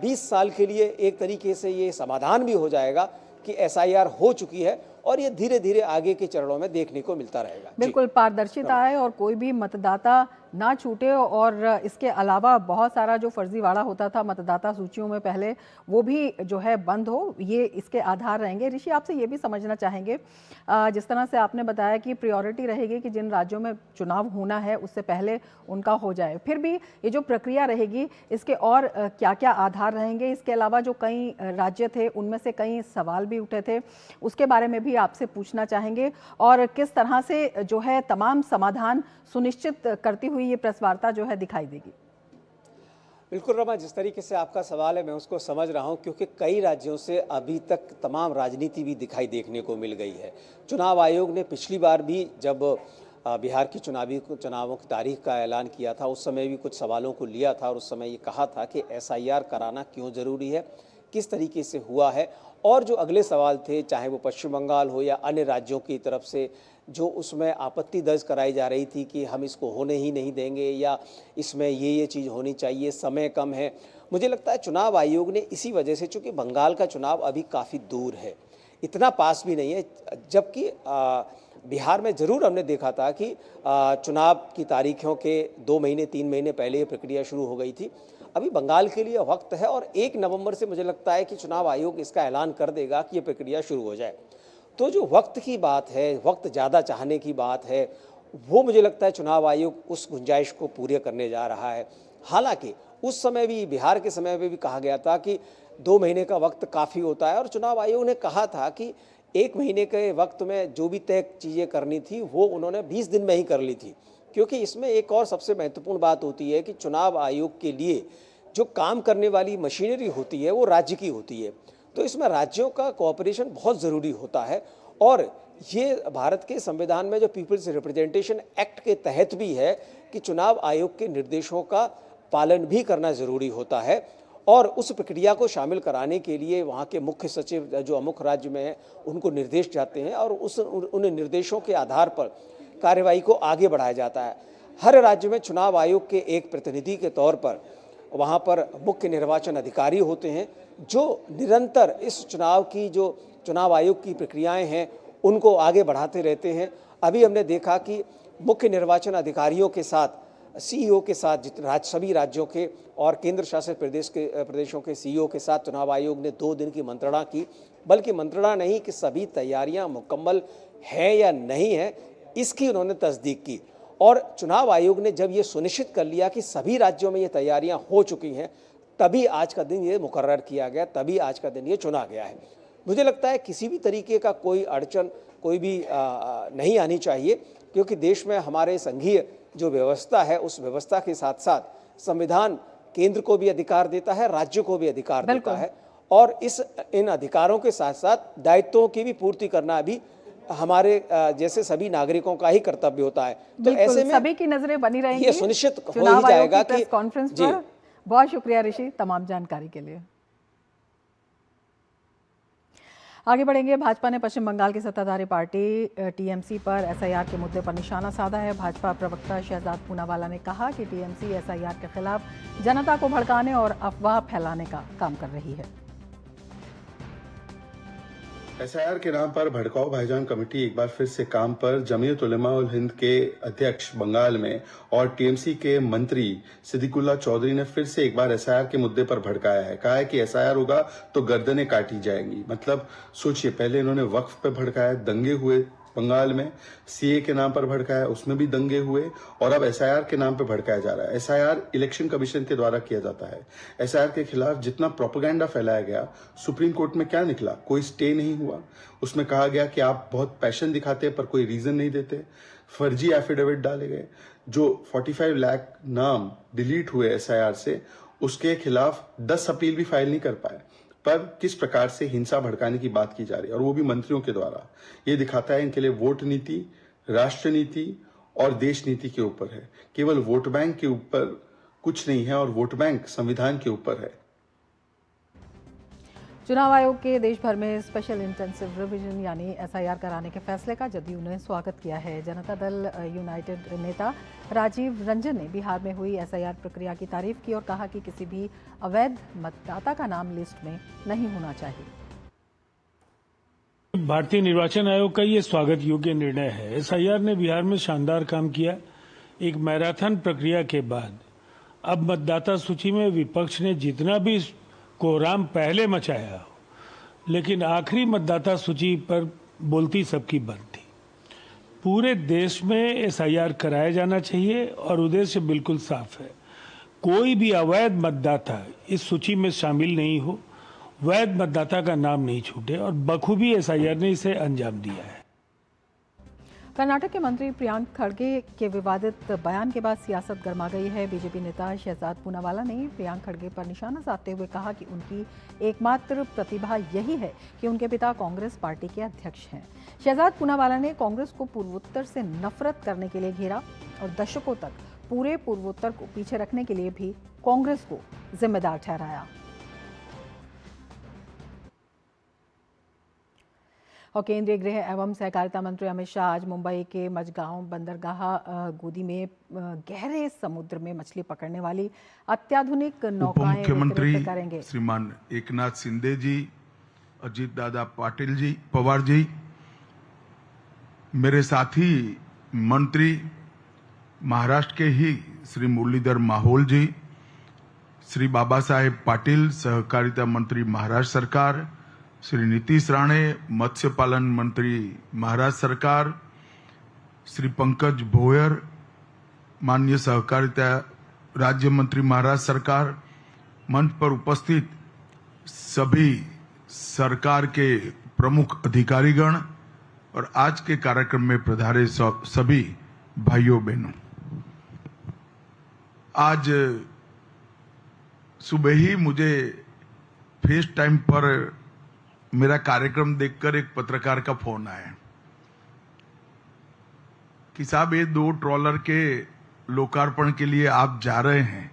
20 साल के लिए एक तरीके से ये समाधान भी हो जाएगा कि SIR हो चुकी है और ये धीरे धीरे आगे के चरणों में देखने को मिलता रहेगा। बिल्कुल पारदर्शिता है और कोई भी मतदाता ना छूटे और इसके अलावा बहुत सारा जो फर्जीवाड़ा होता था मतदाता सूचियों में पहले वो भी जो है बंद हो, ये इसके आधार रहेंगे। ऋषि, आपसे ये भी समझना चाहेंगे, जिस तरह से आपने बताया कि प्रायोरिटी रहेगी कि जिन राज्यों में चुनाव होना है उससे पहले उनका हो जाए, फिर भी ये जो प्रक्रिया रहेगी इसके और क्या क्या आधार रहेंगे? इसके अलावा जो कई राज्य थे उनमें से कई सवाल भी उठे थे, उसके बारे में भी आपसे पूछना चाहेंगे और किस तरह से जो है तमाम समाधान सुनिश्चित करती हुई ये प्रेस वार्ता जो है दिखाई देगी। बिल्कुल रमा, जिस तरीके से आपका सवाल है मैं उसको समझ रहा हूं, क्योंकि कई राज्यों से अभी तक तमाम राजनीति भी दिखाई देखने को मिल गई है। चुनाव आयोग ने पिछली बार भी जब बिहार की चुनावों की तारीख का ऐलान किया था उस समय भी कुछ सवालों को लिया था और उस समय ये कहा था कि SIR कराना क्यों ज़रूरी है, किस तरीके से हुआ है, और जो अगले सवाल थे चाहे वो पश्चिम बंगाल हो या अन्य राज्यों की तरफ से जो उसमें आपत्ति दर्ज कराई जा रही थी कि हम इसको होने ही नहीं देंगे या इसमें ये चीज़ होनी चाहिए, समय कम है। मुझे लगता है चुनाव आयोग ने इसी वजह से, चूँकि बंगाल का चुनाव अभी काफ़ी दूर है, इतना पास भी नहीं है, जबकि बिहार में ज़रूर हमने देखा था कि चुनाव की तारीखों के 2 महीने 3 महीने पहले ये प्रक्रिया शुरू हो गई थी। अभी बंगाल के लिए वक्त है और 1 नवंबर से मुझे लगता है कि चुनाव आयोग इसका ऐलान कर देगा कि ये प्रक्रिया शुरू हो जाए। तो जो वक्त की बात है, वक्त ज़्यादा चाहने की बात है, वो मुझे लगता है चुनाव आयोग उस गुंजाइश को पूरे करने जा रहा है। हालांकि उस समय भी, बिहार के समय में भी कहा गया था कि 2 महीने का वक्त काफ़ी होता है और चुनाव आयोग ने कहा था कि 1 महीने के वक्त में जो भी तय चीज़ें करनी थी वो उन्होंने 20 दिन में ही कर ली थी, क्योंकि इसमें एक और सबसे महत्वपूर्ण बात होती है कि चुनाव आयोग के लिए जो काम करने वाली मशीनरी होती है वो राज्य की होती है, तो इसमें राज्यों का कोऑपरेशन बहुत ज़रूरी होता है और ये भारत के संविधान में जो पीपल्स रिप्रेजेंटेशन एक्ट के तहत भी है कि चुनाव आयोग के निर्देशों का पालन भी करना ज़रूरी होता है और उस प्रक्रिया को शामिल कराने के लिए वहाँ के मुख्य सचिव जो अमुक राज्य में है उनको निर्देश जाते हैं और उन निर्देशों के आधार पर कार्यवाही को आगे बढ़ाया जाता है। हर राज्य में चुनाव आयोग के एक प्रतिनिधि के तौर पर वहाँ पर मुख्य निर्वाचन अधिकारी होते हैं जो निरंतर इस चुनाव की, जो चुनाव आयोग की प्रक्रियाएं हैं उनको आगे बढ़ाते रहते हैं। अभी हमने देखा कि मुख्य निर्वाचन अधिकारियों के साथ, CEO के साथ, सभी राज्यों के और केंद्र शासित प्रदेशों के CEO के साथ चुनाव आयोग ने 2 दिन की मंत्रणा की, बल्कि मंत्रणा नहीं कि सभी तैयारियां मुकम्मल हैं या नहीं है, इसकी उन्होंने तस्दीक की। और चुनाव आयोग ने जब ये सुनिश्चित कर लिया कि सभी राज्यों में ये तैयारियां हो चुकी हैं, तभी आज का दिन ये मुकर्रर किया गया, तभी आज का दिन ये चुना गया है। मुझे लगता है किसी भी तरीके का कोई अड़चन कोई भी नहीं आनी चाहिए, क्योंकि देश में हमारे संघीय जो व्यवस्था है उस व्यवस्था के साथ साथ संविधान केंद्र को भी अधिकार देता है, राज्य को भी अधिकार देता है और इन अधिकारों के साथ साथ दायित्वों की भी पूर्ति करना भी हमारे जैसे सभी नागरिकों का ही कर्तव्य होता है। तो ऐसे में सभी की नजरें बनी रहेंगी, ये सुनिश्चित हो ही जाएगा कि कॉन्फ्रेंस पर। बहुत शुक्रिया ऋषि तमाम जानकारी के लिए। आगे बढ़ेंगे। भाजपा ने पश्चिम बंगाल की सत्ताधारी पार्टी TMC पर SIR के मुद्दे पर निशाना साधा है। भाजपा प्रवक्ता शहजाद पूनावाला ने कहा कि TMC SIR के खिलाफ जनता को भड़काने और अफवाह फैलाने का काम कर रही है। SIR के नाम पर भड़काऊ भाईजान कमेटी एक बार फिर से काम पर। जमीयत उलेमा उल हिंद के अध्यक्ष बंगाल में और TMC के मंत्री सिद्दीकुल्लाह चौधरी ने फिर से एक बार SIR के मुद्दे पर भड़काया है। कहा है कि SIR होगा तो गर्दनें काटी जाएंगी। मतलब सोचिए, पहले इन्होंने वक्फ पे भड़काया, दंगे हुए बंगाल में, CA के नाम पर भड़काया, उसमें भी दंगे हुए, और अब SIR के नाम पर भड़काया जा रहा है। SIR इलेक्शन कमीशन के द्वारा किया जाता है। SIR के खिलाफ जितना प्रोपेगेंडा फैलाया गया, सुप्रीम कोर्ट में क्या निकला? कोई स्टे नहीं हुआ। उसमें कहा गया कि आप बहुत पैशन दिखाते पर कोई रीजन नहीं देते। फर्जी एफिडेविट डाले गए। जो 45 लाख नाम डिलीट हुए SIR से, उसके खिलाफ 10 अपील भी फाइल नहीं कर पाए। पर किस प्रकार से हिंसा भड़काने की बात की जा रही है, और वो भी मंत्रियों के द्वारा, ये दिखाता है इनके लिए वोट नीति, राष्ट्र नीति और देश नीति के ऊपर है। केवल वोट बैंक के ऊपर कुछ नहीं है और वोट बैंक संविधान के ऊपर है। चुनाव आयोग के देश भर में स्पेशल इंटेंसिव रिवीजन यानी एसआईआर कराने के फैसले का जदयू ने स्वागत किया है। जनता दल यूनाइटेड नेता राजीव रंजन ने बिहार में हुई एसआईआर प्रक्रिया की तारीफ की और कहा कि किसी भी अवैध मतदाता का नाम लिस्ट में नहीं होना चाहिए। भारतीय निर्वाचन आयोग का ये स्वागत योग्य निर्णय है। एसआईआर ने बिहार में शानदार काम किया। एक मैराथन प्रक्रिया के बाद अब मतदाता सूची में विपक्ष ने जितना भी कोहराम पहले मचाया हो, लेकिन आखिरी मतदाता सूची पर बोलती सबकी बंद थी। पूरे देश में एसआईआर कराया जाना चाहिए और उद्देश्य बिल्कुल साफ है, कोई भी अवैध मतदाता इस सूची में शामिल नहीं हो, वैध मतदाता का नाम नहीं छूटे और बखूबी एसआईआर ने इसे अंजाम दिया है। कर्नाटक के मंत्री प्रियांक खड़गे के विवादित बयान के बाद सियासत गर्मा गई है। बीजेपी नेता शहजाद पूनावाला ने प्रियांक खड़गे पर निशाना साधते हुए कहा कि उनकी एकमात्र प्रतिभा यही है कि उनके पिता कांग्रेस पार्टी के अध्यक्ष हैं। शहजाद पूनावाला ने कांग्रेस को पूर्वोत्तर से नफरत करने के लिए घेरा और दशकों तक पूरे पूर्वोत्तर को पीछे रखने के लिए भी कांग्रेस को जिम्मेदार ठहराया। और केंद्रीय गृह एवं सहकारिता मंत्री अमित शाह आज मुंबई के मझगांव बंदरगाह गोदी में गहरे समुद्र में मछली पकड़ने वाली अत्याधुनिक नौकाएं वितरित करेंगे। श्रीमान एकनाथ शिंदे जी, अजीत दादा पाटिल जी, पवार जी, मेरे साथी मंत्री महाराष्ट्र के ही श्री मुरलीधर माहौल जी, श्री बाबा साहेब पाटिल सहकारिता मंत्री महाराष्ट्र सरकार, श्री नीतीश राणे मत्स्य पालन मंत्री महाराष्ट्र सरकार, श्री पंकज भोयर माननीय सहकारिता राज्य मंत्री महाराष्ट्र सरकार, मंच पर उपस्थित सभी सरकार के प्रमुख अधिकारीगण और आज के कार्यक्रम में पधारे सभी भाइयों बहनों। आज सुबह ही मुझे फेस टाइम पर मेरा कार्यक्रम देखकर एक पत्रकार का फोन आया कि साहब ये 2 ट्रॉलर के लोकार्पण के लिए आप जा रहे हैं।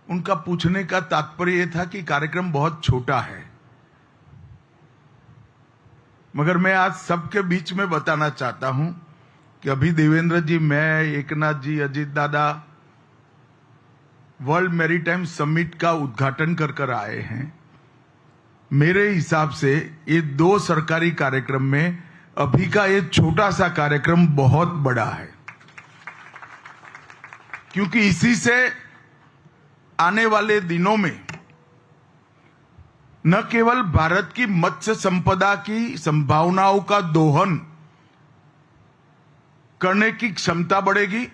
उनका पूछने का तात्पर्य यह था कि कार्यक्रम बहुत छोटा है, मगर मैं आज सबके बीच में बताना चाहता हूं कि अभी देवेंद्र जी, मैं, एकनाथ जी, अजीत दादा वर्ल्ड मैरीटाइम समिट का उद्घाटन कर आए हैं। मेरे हिसाब से ये 2 सरकारी कार्यक्रम में अभी का ये छोटा सा कार्यक्रम बहुत बड़ा है, क्योंकि इसी से आने वाले दिनों में न केवल भारत की मत्स्य संपदा की संभावनाओं का दोहन करने की क्षमता बढ़ेगी,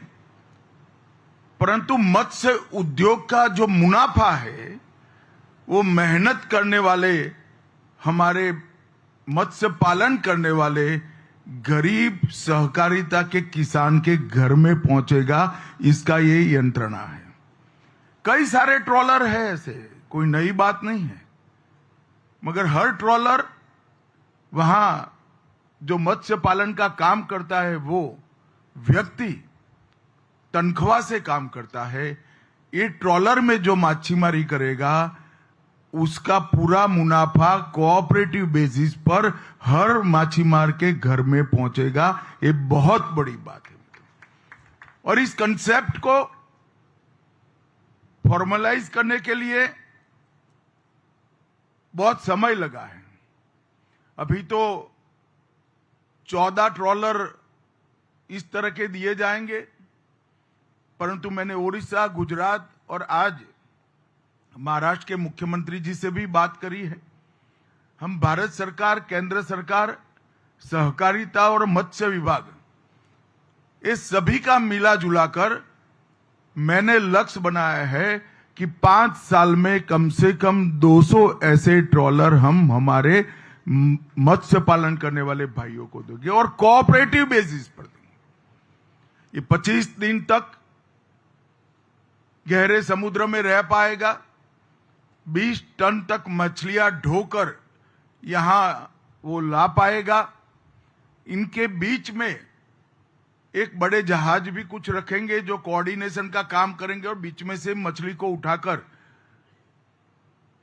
परंतु मत्स्य उद्योग का जो मुनाफा है वो मेहनत करने वाले, हमारे मत्स्य पालन करने वाले गरीब सहकारिता के किसान के घर में पहुंचेगा। इसका ये यंत्रणा है। कई सारे ट्रॉलर है ऐसे, कोई नई बात नहीं है, मगर हर ट्रॉलर वहां जो मत्स्य पालन का काम करता है वो व्यक्ति तनख्वाह से काम करता है। ये ट्रॉलर में जो मच्छीमारी करेगा उसका पूरा मुनाफा कोऑपरेटिव बेसिस पर हर मच्छीमार के घर में पहुंचेगा। ये बहुत बड़ी बात है और इस कंसेप्ट को फॉर्मलाइज करने के लिए बहुत समय लगा है। अभी तो 14 ट्रॉलर इस तरह के दिए जाएंगे, परंतु मैंने ओडिशा, गुजरात और आज महाराष्ट्र के मुख्यमंत्री जी से भी बात करी है। हम भारत सरकार, केंद्र सरकार, सहकारिता और मत्स्य विभाग, इस सभी का मिला जुला कर मैंने लक्ष्य बनाया है कि 5 साल में कम से कम 200 ऐसे ट्रॉलर हम हमारे मत्स्य पालन करने वाले भाइयों को देंगे और कोऑपरेटिव बेसिस पर देंगे। ये 25 दिन तक गहरे समुद्र में रह पाएगा, 20 टन तक मछलियां ढोकर यहां वो ला पाएगा। इनके बीच में एक बड़े जहाज भी कुछ रखेंगे जो कोऑर्डिनेशन का काम करेंगे और बीच में से मछली को उठाकर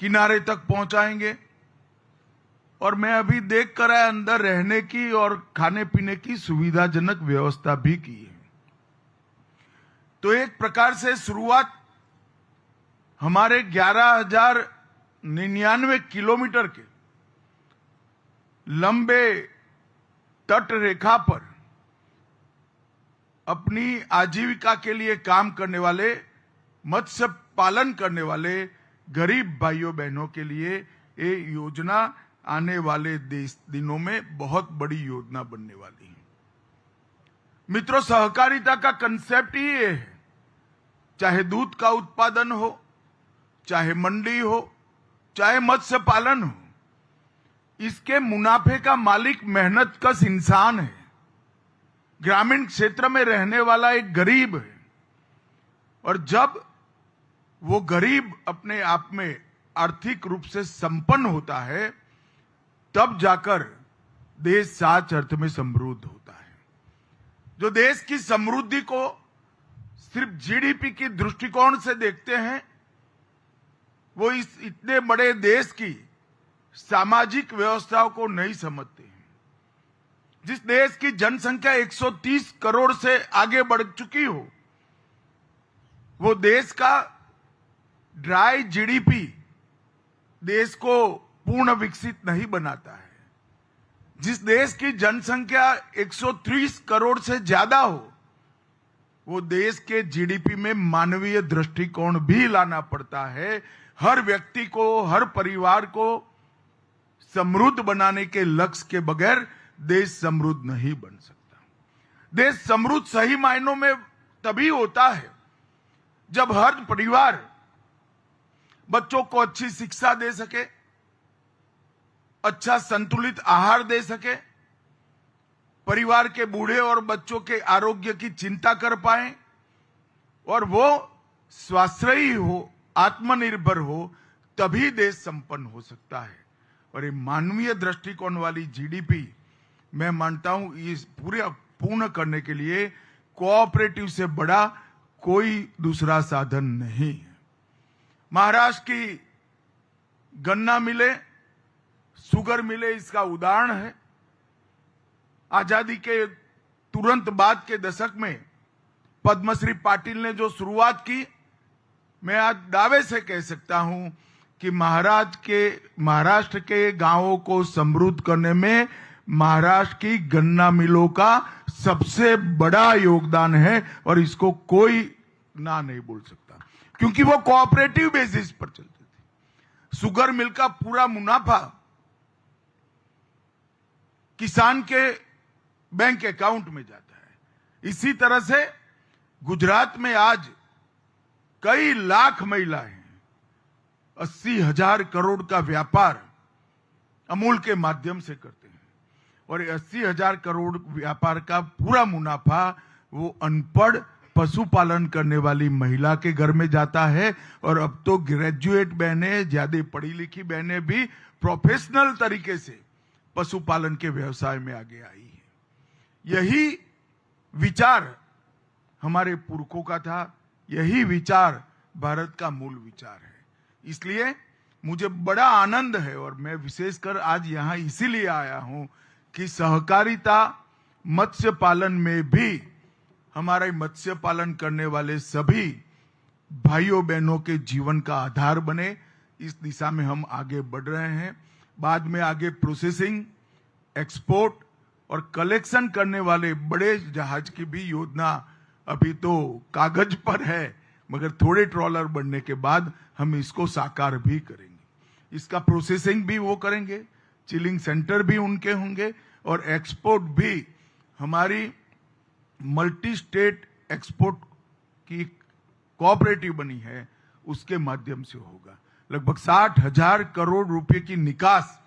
किनारे तक पहुंचाएंगे। और मैं अभी देख कर आया, अंदर रहने की और खाने पीने की सुविधाजनक व्यवस्था भी की है। तो एक प्रकार से शुरुआत हमारे 11,099 किलोमीटर के लंबे तट रेखा पर अपनी आजीविका के लिए काम करने वाले, मत्स्य पालन करने वाले गरीब भाइयों बहनों के लिए ये योजना आने वाले दिनों में बहुत बड़ी योजना बनने वाली है। मित्रों, सहकारिता का कंसेप्ट ही ये है, चाहे दूध का उत्पादन हो, चाहे मंडी हो, चाहे मत्स्य पालन हो, इसके मुनाफे का मालिक मेहनतकश इंसान है, ग्रामीण क्षेत्र में रहने वाला एक गरीब है। और जब वो गरीब अपने आप में आर्थिक रूप से संपन्न होता है, तब जाकर देश सच अर्थ में समृद्ध होता है। जो देश की समृद्धि को सिर्फ जीडीपी की दृष्टिकोण से देखते हैं, वो इस इतने बड़े देश की सामाजिक व्यवस्थाओं को नहीं समझते हैं। जिस देश की जनसंख्या 130 करोड़ से आगे बढ़ चुकी हो, वो देश का ड्राई जीडीपी देश को पूर्ण विकसित नहीं बनाता है। जिस देश की जनसंख्या 130 करोड़ से ज्यादा हो, वो देश के जीडीपी में मानवीय दृष्टिकोण भी लाना पड़ता है। हर व्यक्ति को, हर परिवार को समृद्ध बनाने के लक्ष्य के बगैर देश समृद्ध नहीं बन सकता। देश समृद्ध सही मायनों में तभी होता है जब हर परिवार बच्चों को अच्छी शिक्षा दे सके, अच्छा संतुलित आहार दे सके, परिवार के बूढ़े और बच्चों के आरोग्य की चिंता कर पाए और वो स्वाश्रयी हो, आत्मनिर्भर हो, तभी देश संपन्न हो सकता है। और ये मानवीय दृष्टिकोण वाली जीडीपी, मैं मानता हूं, इस पूरे पूर्ण करने के लिए कोऑपरेटिव से बड़ा कोई दूसरा साधन नहीं है। महाराष्ट्र की गन्ना मिले, शुगर मिले इसका उदाहरण है। आजादी के तुरंत बाद के दशक में पद्मश्री पाटिल ने जो शुरुआत की, मैं आज दावे से कह सकता हूं कि महाराष्ट्र के गांवों को समृद्ध करने में महाराष्ट्र की गन्ना मिलों का सबसे बड़ा योगदान है और इसको कोई ना नहीं बोल सकता, क्योंकि वो कोऑपरेटिव बेसिस पर चलते थे। शुगर मिल का पूरा मुनाफा किसान के बैंक अकाउंट में जाता है। इसी तरह से गुजरात में आज कई लाख महिलाएं 80,000 करोड़ का व्यापार अमूल के माध्यम से करते हैं और 80,000 करोड़ व्यापार का पूरा मुनाफा वो अनपढ़ पशुपालन करने वाली महिला के घर में जाता है। और अब तो ग्रेजुएट बहनें, ज्यादा पढ़ी लिखी बहनें भी प्रोफेशनल तरीके से पशुपालन के व्यवसाय में आगे आई है। यही विचार हमारे पुरखों का था, यही विचार भारत का मूल विचार है। इसलिए मुझे बड़ा आनंद है और मैं विशेषकर आज यहां इसीलिए आया हूं कि सहकारिता मत्स्य पालन में भी हमारे मत्स्य पालन करने वाले सभी भाइयों बहनों के जीवन का आधार बने। इस दिशा में हम आगे बढ़ रहे हैं। बाद में आगे प्रोसेसिंग, एक्सपोर्ट और कलेक्शन करने वाले बड़े जहाज की भी योजना अभी तो कागज पर है, मगर थोड़े ट्रॉलर बनने के बाद हम इसको साकार भी करेंगे। इसका प्रोसेसिंग भी वो करेंगे, चिलिंग सेंटर भी उनके होंगे और एक्सपोर्ट भी हमारी मल्टी स्टेट एक्सपोर्ट की कोऑपरेटिव बनी है, उसके माध्यम से होगा। लगभग 60,000 करोड़ रुपए की निकास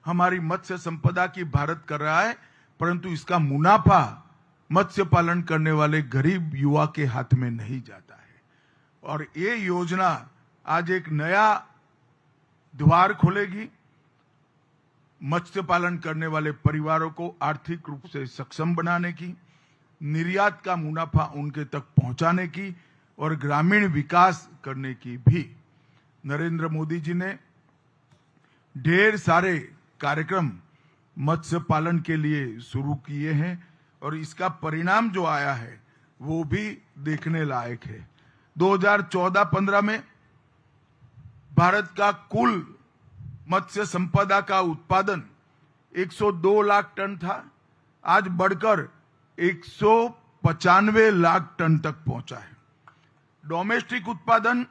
हमारी मत्स्य संपदा की भारत कर रहा है, परंतु इसका मुनाफा मत्स्य पालन करने वाले गरीब युवा के हाथ में नहीं जाता है। और ये योजना आज एक नया द्वार खोलेगी। मत्स्य पालन करने वाले परिवारों को आर्थिक रूप से सक्षम बनाने की, निर्यात का मुनाफा उनके तक पहुंचाने की और ग्रामीण विकास करने की भी नरेंद्र मोदी जी ने ढेर सारे कार्यक्रम मत्स्य पालन के लिए शुरू किए हैं और इसका परिणाम जो आया है वो भी देखने लायक है। 2014-15 में भारत का कुल मत्स्य संपदा का उत्पादन 102 लाख टन था, आज बढ़कर 195 लाख टन तक पहुंचा है। डोमेस्टिक उत्पादन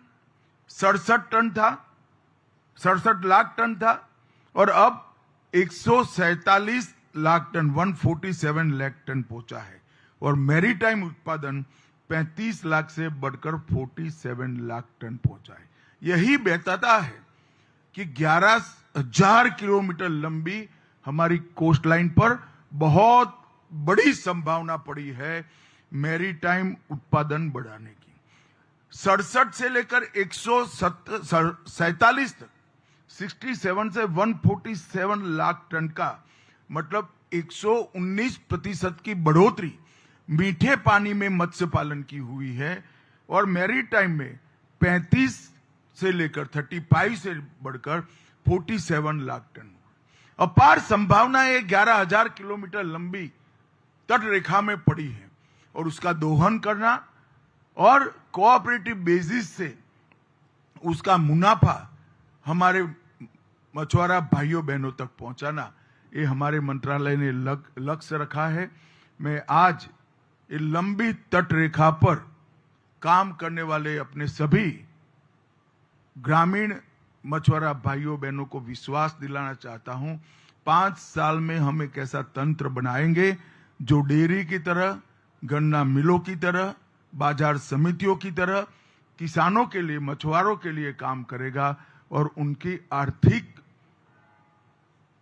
67 लाख टन था और अब 147 लाख टन 147 लाख टन पहुंचा है और मैरीटाइम उत्पादन 35 लाख से बढ़कर 47 लाख टन पहुंचा है। यही बताता है कि 11,000 किलोमीटर लंबी हमारी कोस्ट लाइन पर बहुत बड़ी संभावना पड़ी है मैरीटाइम उत्पादन बढ़ाने की। 67 से लेकर 147 तक 67 से 147 लाख टन का मतलब 119% की बढ़ोतरी मीठे पानी में मत्स्य पालन की हुई है और मैरीटाइम में 35 से लेकर 35 से बढ़कर 47 लाख टन। अपार संभावनाएं 11,000 किलोमीटर लंबी तट रेखा में पड़ी है और उसका दोहन करना और कोऑपरेटिव बेसिस से उसका मुनाफा हमारे मछुआरा भाइयों बहनों तक पहुंचाना, ये हमारे मंत्रालय ने लक्ष्य रखा है। मैं आज ये लंबी तट रेखा पर काम करने वाले अपने सभी ग्रामीण मछुआरा भाइयों बहनों को विश्वास दिलाना चाहता हूं। 5 साल में हम एक ऐसा तंत्र बनाएंगे जो डेयरी की तरह, गन्ना मिलों की तरह, बाजार समितियों की तरह किसानों के लिए, मछुआरों के लिए काम करेगा और उनकी आर्थिक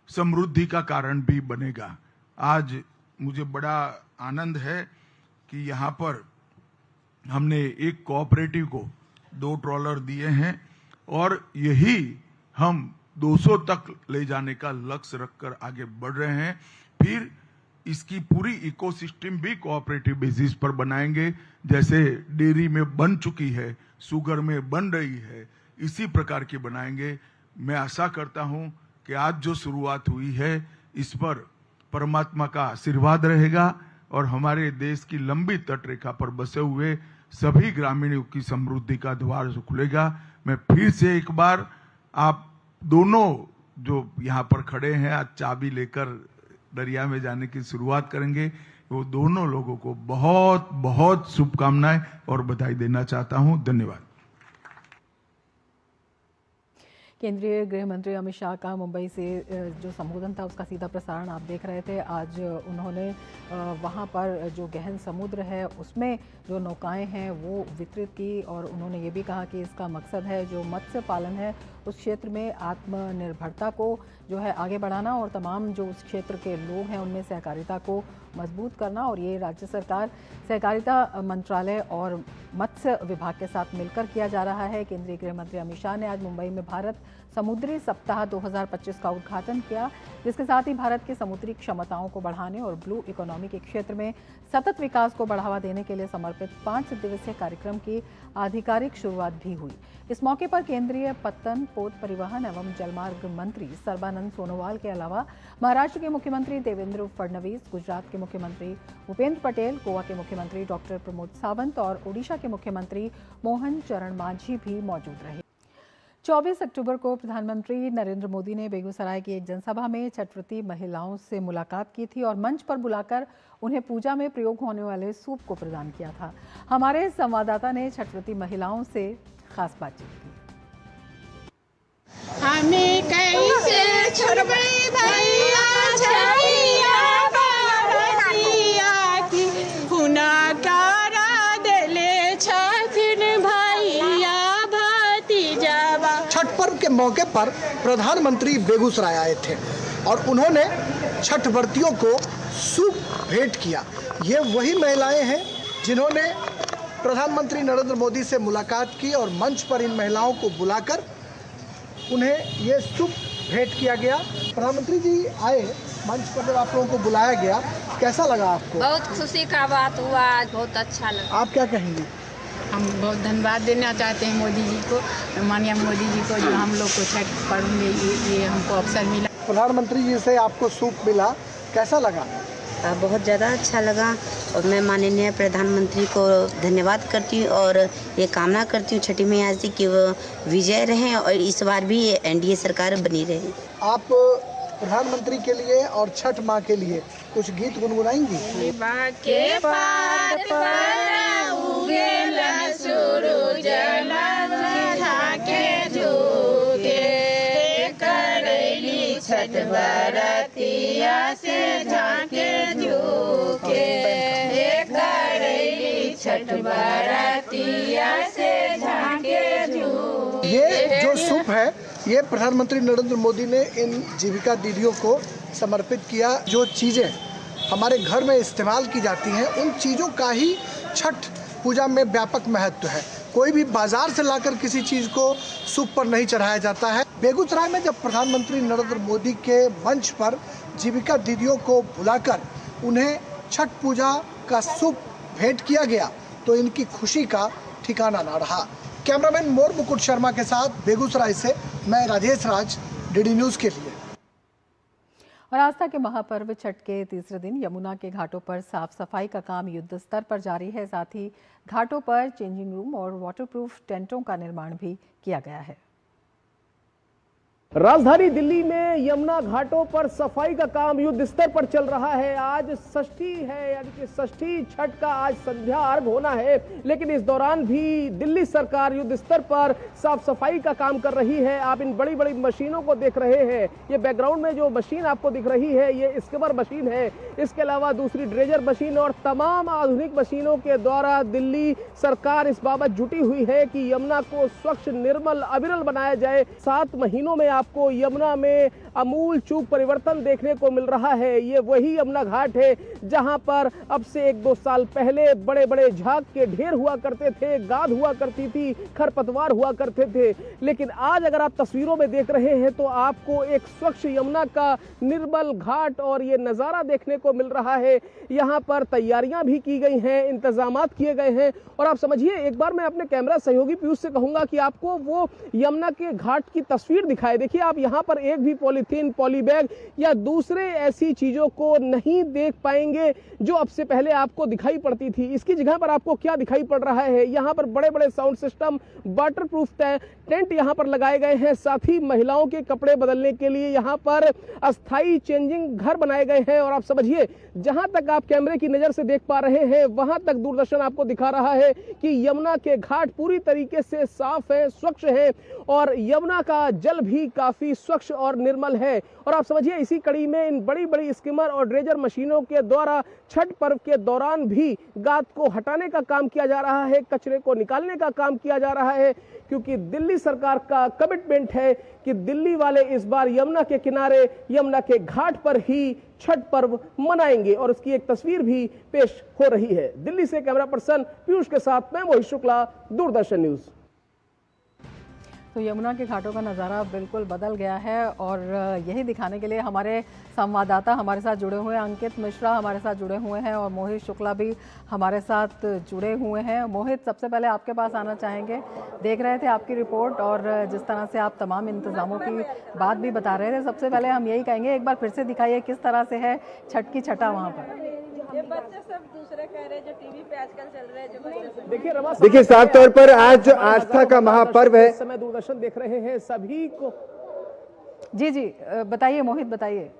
समृद्धि का कारण भी बनेगा। आज मुझे बड़ा आनंद है कि यहाँ पर हमने एक कोऑपरेटिव को 2 ट्रॉलर दिए हैं और यही हम 200 तक ले जाने का लक्ष्य रखकर आगे बढ़ रहे हैं। फिर इसकी पूरी इकोसिस्टम भी कोऑपरेटिव बेसिस पर बनाएंगे, जैसे डेयरी में बन चुकी है, शुगर में बन रही है, इसी प्रकार की बनाएंगे। मैं आशा करता हूं कि आज जो शुरुआत हुई है इस पर परमात्मा का आशीर्वाद रहेगा और हमारे देश की लंबी तट रेखा पर बसे हुए सभी ग्रामीणों की समृद्धि का द्वार खुलेगा। मैं फिर से एक बार आप दोनों जो यहाँ पर खड़े हैं, आज चाबी लेकर दरिया में जाने की शुरुआत करेंगे, वो दोनों लोगों को बहुत बहुत शुभकामनाएं और बधाई देना चाहता हूं। धन्यवाद। केंद्रीय गृह मंत्री अमित शाह का मुंबई से जो संबोधन था उसका सीधा प्रसारण आप देख रहे थे। आज उन्होंने वहां पर जो गहन समुद्र है उसमें जो नौकाएं हैं वो वितरित की और उन्होंने ये भी कहा कि इसका मकसद है जो मत्स्य पालन है उस क्षेत्र में आत्मनिर्भरता को जो है आगे बढ़ाना और तमाम जो उस क्षेत्र के लोग हैं उनमें सहकारिता को मजबूत करना। और ये राज्य सरकार सहकारिता मंत्रालय और मत्स्य विभाग के साथ मिलकर किया जा रहा है। केंद्रीय गृह मंत्री अमित शाह ने आज मुंबई में भारत समुद्री सप्ताह 2025 का उद्घाटन किया, जिसके साथ ही भारत की समुद्री क्षमताओं को बढ़ाने और ब्लू इकोनॉमी के क्षेत्र में सतत विकास को बढ़ावा देने के लिए समर्पित 5 दिवसीय कार्यक्रम की आधिकारिक शुरुआत भी हुई। इस मौके पर केंद्रीय पत्तन, पोत परिवहन एवं जलमार्ग मंत्री सर्बानंद सोनोवाल के अलावा महाराष्ट्र के मुख्यमंत्री देवेंद्र फडणवीस, गुजरात के मुख्यमंत्री भूपेंद्र पटेल, गोवा के मुख्यमंत्री डॉक्टर प्रमोद सावंत और ओडिशा के मुख्यमंत्री मोहन चरण मांझी भी मौजूद रहे। 24 अक्टूबर को प्रधानमंत्री नरेंद्र मोदी ने बेगूसराय की एक जनसभा में छठव्रती महिलाओं से मुलाकात की थी और मंच पर बुलाकर उन्हें पूजा में प्रयोग होने वाले सूप को प्रदान किया था। हमारे संवाददाता ने छठव्रती महिलाओं से खास बातचीत की। हमें कैसे छोड़बै भैया छैया भारतिया की हुनकारा देले छथिन भैया भतीजावा। छठ पर्व के मौके पर प्रधानमंत्री बेगूसराय आए थे और उन्होंने छठ व्रतियों को सूप भेंट किया। ये वही महिलाएं हैं जिन्होंने प्रधानमंत्री नरेंद्र मोदी से मुलाकात की और मंच पर इन महिलाओं को बुलाकर उन्हें ये सूप भेंट किया गया। प्रधानमंत्री जी आए मंच पर, जब आप लोगों को बुलाया गया, कैसा लगा आपको? बहुत खुशी का बात हुआ, आज बहुत अच्छा लगा। आप क्या कहेंगी? हम बहुत धन्यवाद देना चाहते हैं मोदी जी को, माननीय मोदी जी को, जो हम लोग को छठ पर्व में ये हमको अवसर मिला। प्रधानमंत्री जी से आपको सूप मिला, कैसा लगा? बहुत ज़्यादा अच्छा लगा और मैं माननीय प्रधानमंत्री को धन्यवाद करती हूँ और ये कामना करती हूँ छठी मैया से कि वो विजय रहें और इस बार भी एनडीए सरकार बनी रहे। आप प्रधानमंत्री के लिए और छठ माँ के लिए कुछ गीत गुनगुनाएंगी? छठ बरतिया से झांके झूके, छठ बरतिया से झांके झूके। ये जो सूप है, ये प्रधानमंत्री नरेंद्र मोदी ने इन जीविका दीदियों को समर्पित किया। जो चीज़ें हमारे घर में इस्तेमाल की जाती हैं, उन चीज़ों का ही छठ पूजा में व्यापक महत्व है। कोई भी बाजार से लाकर किसी चीज़ को सूप पर नहीं चढ़ाया जाता है। बेगूसराय में जब प्रधानमंत्री नरेंद्र मोदी के मंच पर जीविका दीदियों को बुलाकर उन्हें छठ पूजा का सूप भेंट किया गया, तो इनकी खुशी का ठिकाना ना रहा। कैमरामैन मोर मुकुट शर्मा के साथ बेगूसराय से मैं राजेश राज, डीडी न्यूज़ के लिए। और आस्था के महापर्व छठ के तीसरे दिन यमुना के घाटों पर साफ सफाई का काम युद्ध स्तर पर जारी है। साथ ही घाटों पर चेंजिंग रूम और वाटरप्रूफ टेंटों का निर्माण भी किया गया है। राजधानी दिल्ली में यमुना घाटों पर सफाई का काम युद्ध स्तर पर चल रहा है। आज षष्ठी है, यानी कि षष्ठी छठ का आज संध्या अर्घ होना है, लेकिन इस दौरान भी दिल्ली सरकार युद्ध स्तर पर साफ सफाई का काम कर रही है। आप इन बड़ी बड़ी मशीनों को देख रहे हैं। ये बैकग्राउंड में जो मशीन आपको दिख रही है, ये स्कबर मशीन है। इसके अलावा दूसरी ड्रेजर मशीन और तमाम आधुनिक मशीनों के द्वारा दिल्ली सरकार इस बाबत जुटी हुई है कि यमुना को स्वच्छ, निर्मल, अविरल बनाया जाए। 7 महीनों में आपको यमुना में अमूल चूक परिवर्तन देखने को मिल रहा है। ये वही यमुना घाट है जहां पर अब से 1-2 साल पहले बड़े बड़े झाग के ढेर हुआ करते थे, गाद हुआ करती थी, खरपतवार हुआ करते थे। लेकिन आज अगर आप तस्वीरों में देख रहे हैं तो आपको एक स्वच्छ यमुना का निर्मल घाट और ये नज़ारा देखने को मिल रहा है। यहाँ पर तैयारियां भी की गई हैं, इंतजामात किए गए हैं। और आप समझिए, एक बार मैं अपने कैमरा सहयोगी पीयूष से कहूंगा कि आपको वो यमुना के घाट की तस्वीर दिखाए। देखिए, आप यहाँ पर एक भी पॉलीथीन, पॉलीबैग या दूसरे ऐसी चीजों को नहीं देख पाएंगे जो अब से पहले आपको दिखाई पड़ती थी। इसकी जगह पर आपको क्या दिखाई पड़ रहा है? यहाँ पर बड़े बड़े साउंड सिस्टम, वाटरप्रूफ टेंट यहाँ पर लगाए गए हैं। साथ ही महिलाओं के कपड़े बदलने के लिए यहाँ पर अस्थाई चेंजिंग घर बनाए गए हैं। और आप समझिए, जहां तक आप कैमरे की नजर से देख पा रहे हैं, वहां तक दूरदर्शन आपको दिखा रहा है कि यमुना के घाट पूरी तरीके से साफ है, स्वच्छ है और यमुना का जल भी काफी स्वच्छ और निर्मल है। और आप समझिए, इसी कड़ी में इन बड़ी बड़ी स्किमर और ड्रेजर मशीनों के द्वारा छठ पर्व के दौरान भी गाद को हटाने का काम किया जा रहा है, कचरे को निकालने का काम किया जा रहा है, क्योंकि दिल्ली सरकार का कमिटमेंट है कि दिल्ली वाले इस बार यमुना के किनारे, यमुना के घाट पर ही छठ पर्व मनाएंगे। और उसकी एक तस्वीर भी पेश हो रही है। दिल्ली से कैमरा पर्सन पीयूष के साथ मैं मोहित शुक्ला, दूरदर्शन न्यूज। तो यमुना के घाटों का नज़ारा बिल्कुल बदल गया है और यही दिखाने के लिए हमारे संवाददाता हमारे साथ जुड़े हुए हैं। अंकित मिश्रा हमारे साथ जुड़े हुए हैं और मोहित शुक्ला भी हमारे साथ जुड़े हुए हैं। मोहित, सबसे पहले आपके पास आना चाहेंगे। देख रहे थे आपकी रिपोर्ट और जिस तरह से आप तमाम इंतज़ामों की बात भी बता रहे थे। सबसे पहले हम यही कहेंगे, एक बार फिर से दिखाइए किस तरह से है छठ की छठा वहाँ पर। ये बच्चे सब दूसरे कह रहे हैं जो टीवी पे आजकल चल रहे हैं, जो बच्चे देखिए, साफ तौर पर आज आस्था का महापर्व है। इस समय दूरदर्शन देख रहे हैं सभी को। जी बताइए मोहित, बताइए।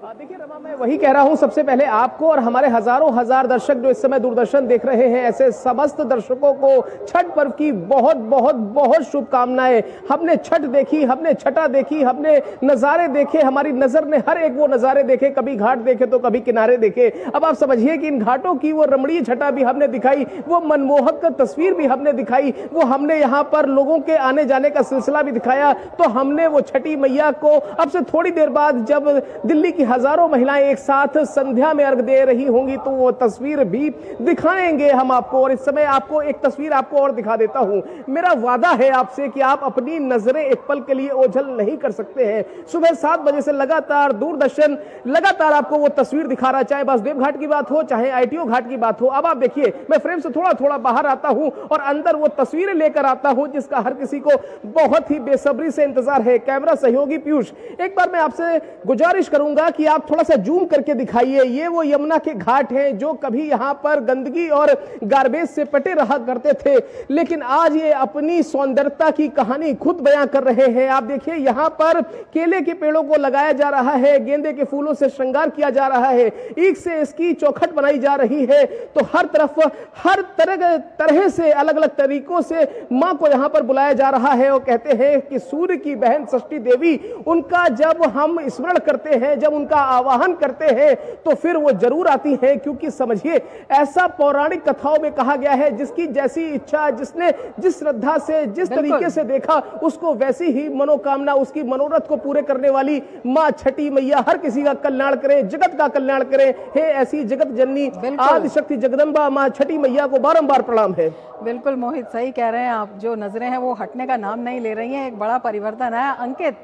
देखिए रमा, मैं वही कह रहा हूं, सबसे पहले आपको और हमारे हजारों हजार दर्शक जो इस समय दूरदर्शन देख रहे हैं, ऐसे समस्त दर्शकों को छठ पर्व की बहुत बहुत बहुत शुभकामनाएं। हमने छठ देखी, हमने छठा देखी, हमने नज़ारे देखे, हमारी नज़र ने हर एक वो नज़ारे देखे, कभी घाट देखे तो कभी किनारे देखे। अब आप समझिए कि इन घाटों की वो रमणीय छठा भी हमने दिखाई, वो मनमोहक तस्वीर भी हमने दिखाई, वो हमने यहाँ पर लोगों के आने जाने का सिलसिला भी दिखाया। तो हमने वो छठी मैया को अब से थोड़ी देर बाद, जब दिल्ली की हजारों महिलाएं एक साथ संध्या में अर्घ दे रही होंगी, तो वो तस्वीर भी दिखाएंगे हम आपको। और इस समय आपको एक तस्वीर आपको और दिखा देता हूं। मेरा वादा है आपसे कि आप अपनी नजरें एक पल के लिए ओझल नहीं कर सकते हैं। सुबह 7 बजे से लगातार दूरदर्शन लगातार आपको वो तस्वीर दिखा रहा, चाहे वासुदेव घाट की बात हो, चाहे ITO घाट की बात हो। अब आप देखिए, मैं फ्रेम से थोड़ा थोड़ा बाहर आता हूं और अंदर वो तस्वीरें लेकर आता हूं जिसका हर किसी को बहुत ही बेसब्री से इंतजार है। कैमरा सहयोगी पीयूष, एक बार मैं आपसे गुजारिश करूंगा कि आप थोड़ा सा जूम करके दिखाइए। ये वो यमुना के घाट हैं जो कभी यहां पर गंदगी और गार्बेज से पटे रहा करते थे, लेकिन आज ये अपनी सौंदर्यता की कहानी खुद बयां कर रहे हैं। आप देखिए, यहां पर केले के पेड़ों को लगाया जा रहा है, गेंदे के फूलों से श्रृंगार किया जा रहा है, ईख से इसकी चौखट बनाई जा रही है। तो हर तरफ हर तरह से अलग अलग तरीकों से मां को यहां पर बुलाया जा रहा है। और कहते हैं कि सूर्य की बहन षष्ठी देवी, उनका जब हम स्मरण करते हैं, जब उनका आवाहन करते हैं, तो फिर वो जरूर आती हैं। क्योंकि समझिए, ऐसा पौराणिक कथाओं में कहा गया है, जिसकी जैसी इच्छा, जिसने जिस श्रद्धा से जिस तरीके से देखा, उसको वैसी ही मनोकामना, उसकी मनोरथ को पूरे करने वाली मां छठी मैया हर किसी का कल्याण करे, जगत का कल्याण करे। हे ऐसी जगत जननी आदि शक्ति जगदम्बा मां छठी मैया को बारंबार प्रणाम है। बिल्कुल मोहित, सही कह रहे हैं आप। जो नजरें हैं वो हटने का नाम नहीं ले रही हैं। एक बड़ा परिवर्तन है। अंकित,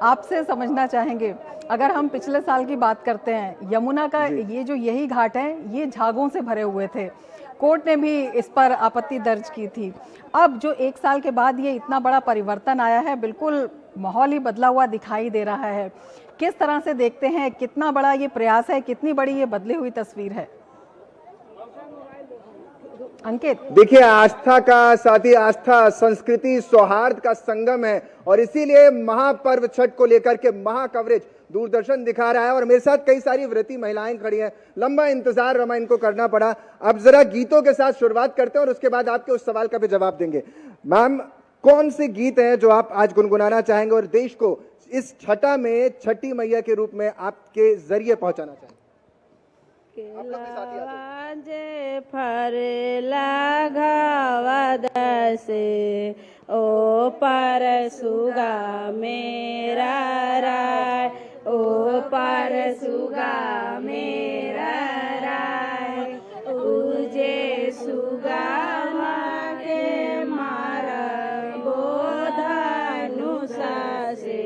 आपसे समझना चाहेंगे, अगर हम पिछले साल की बात करते हैं, यमुना का ये जो यही घाट है, ये झागों से भरे हुए थे। कोर्ट ने भी इस पर आपत्ति दर्ज की थी। अब जो 1 साल के बाद ये इतना बड़ा परिवर्तन आया है, बिल्कुल माहौल ही बदला हुआ दिखाई दे रहा है। किस तरह से देखते हैं, कितना बड़ा ये प्रयास है, कितनी बड़ी ये बदली हुई तस्वीर है? अंकित, देखिए, आस्था का साथ ही आस्था संस्कृति सौहार्द का संगम है, और इसीलिए महापर्व छठ को लेकर के महा कवरेज दूरदर्शन दिखा रहा है। और मेरे साथ कई सारी व्रती महिलाएं खड़ी हैं। लंबा इंतजार रमा इनको करना पड़ा। अब जरा गीतों के साथ शुरुआत करते हैं और उसके बाद आपके उस सवाल का भी जवाब देंगे। मैम, कौन से गीत हैं जो आप आज गुनगुनाना चाहेंगे और देश को इस छठा में छठी मैया के रूप में आपके जरिए पहुंचाना चाहेंगे? जे फरला घावा से ओ पर सुगा मेरा राय, ओ पर सुगा मेरा राय, उजे सुगा मागे मारा बोधानुसा से,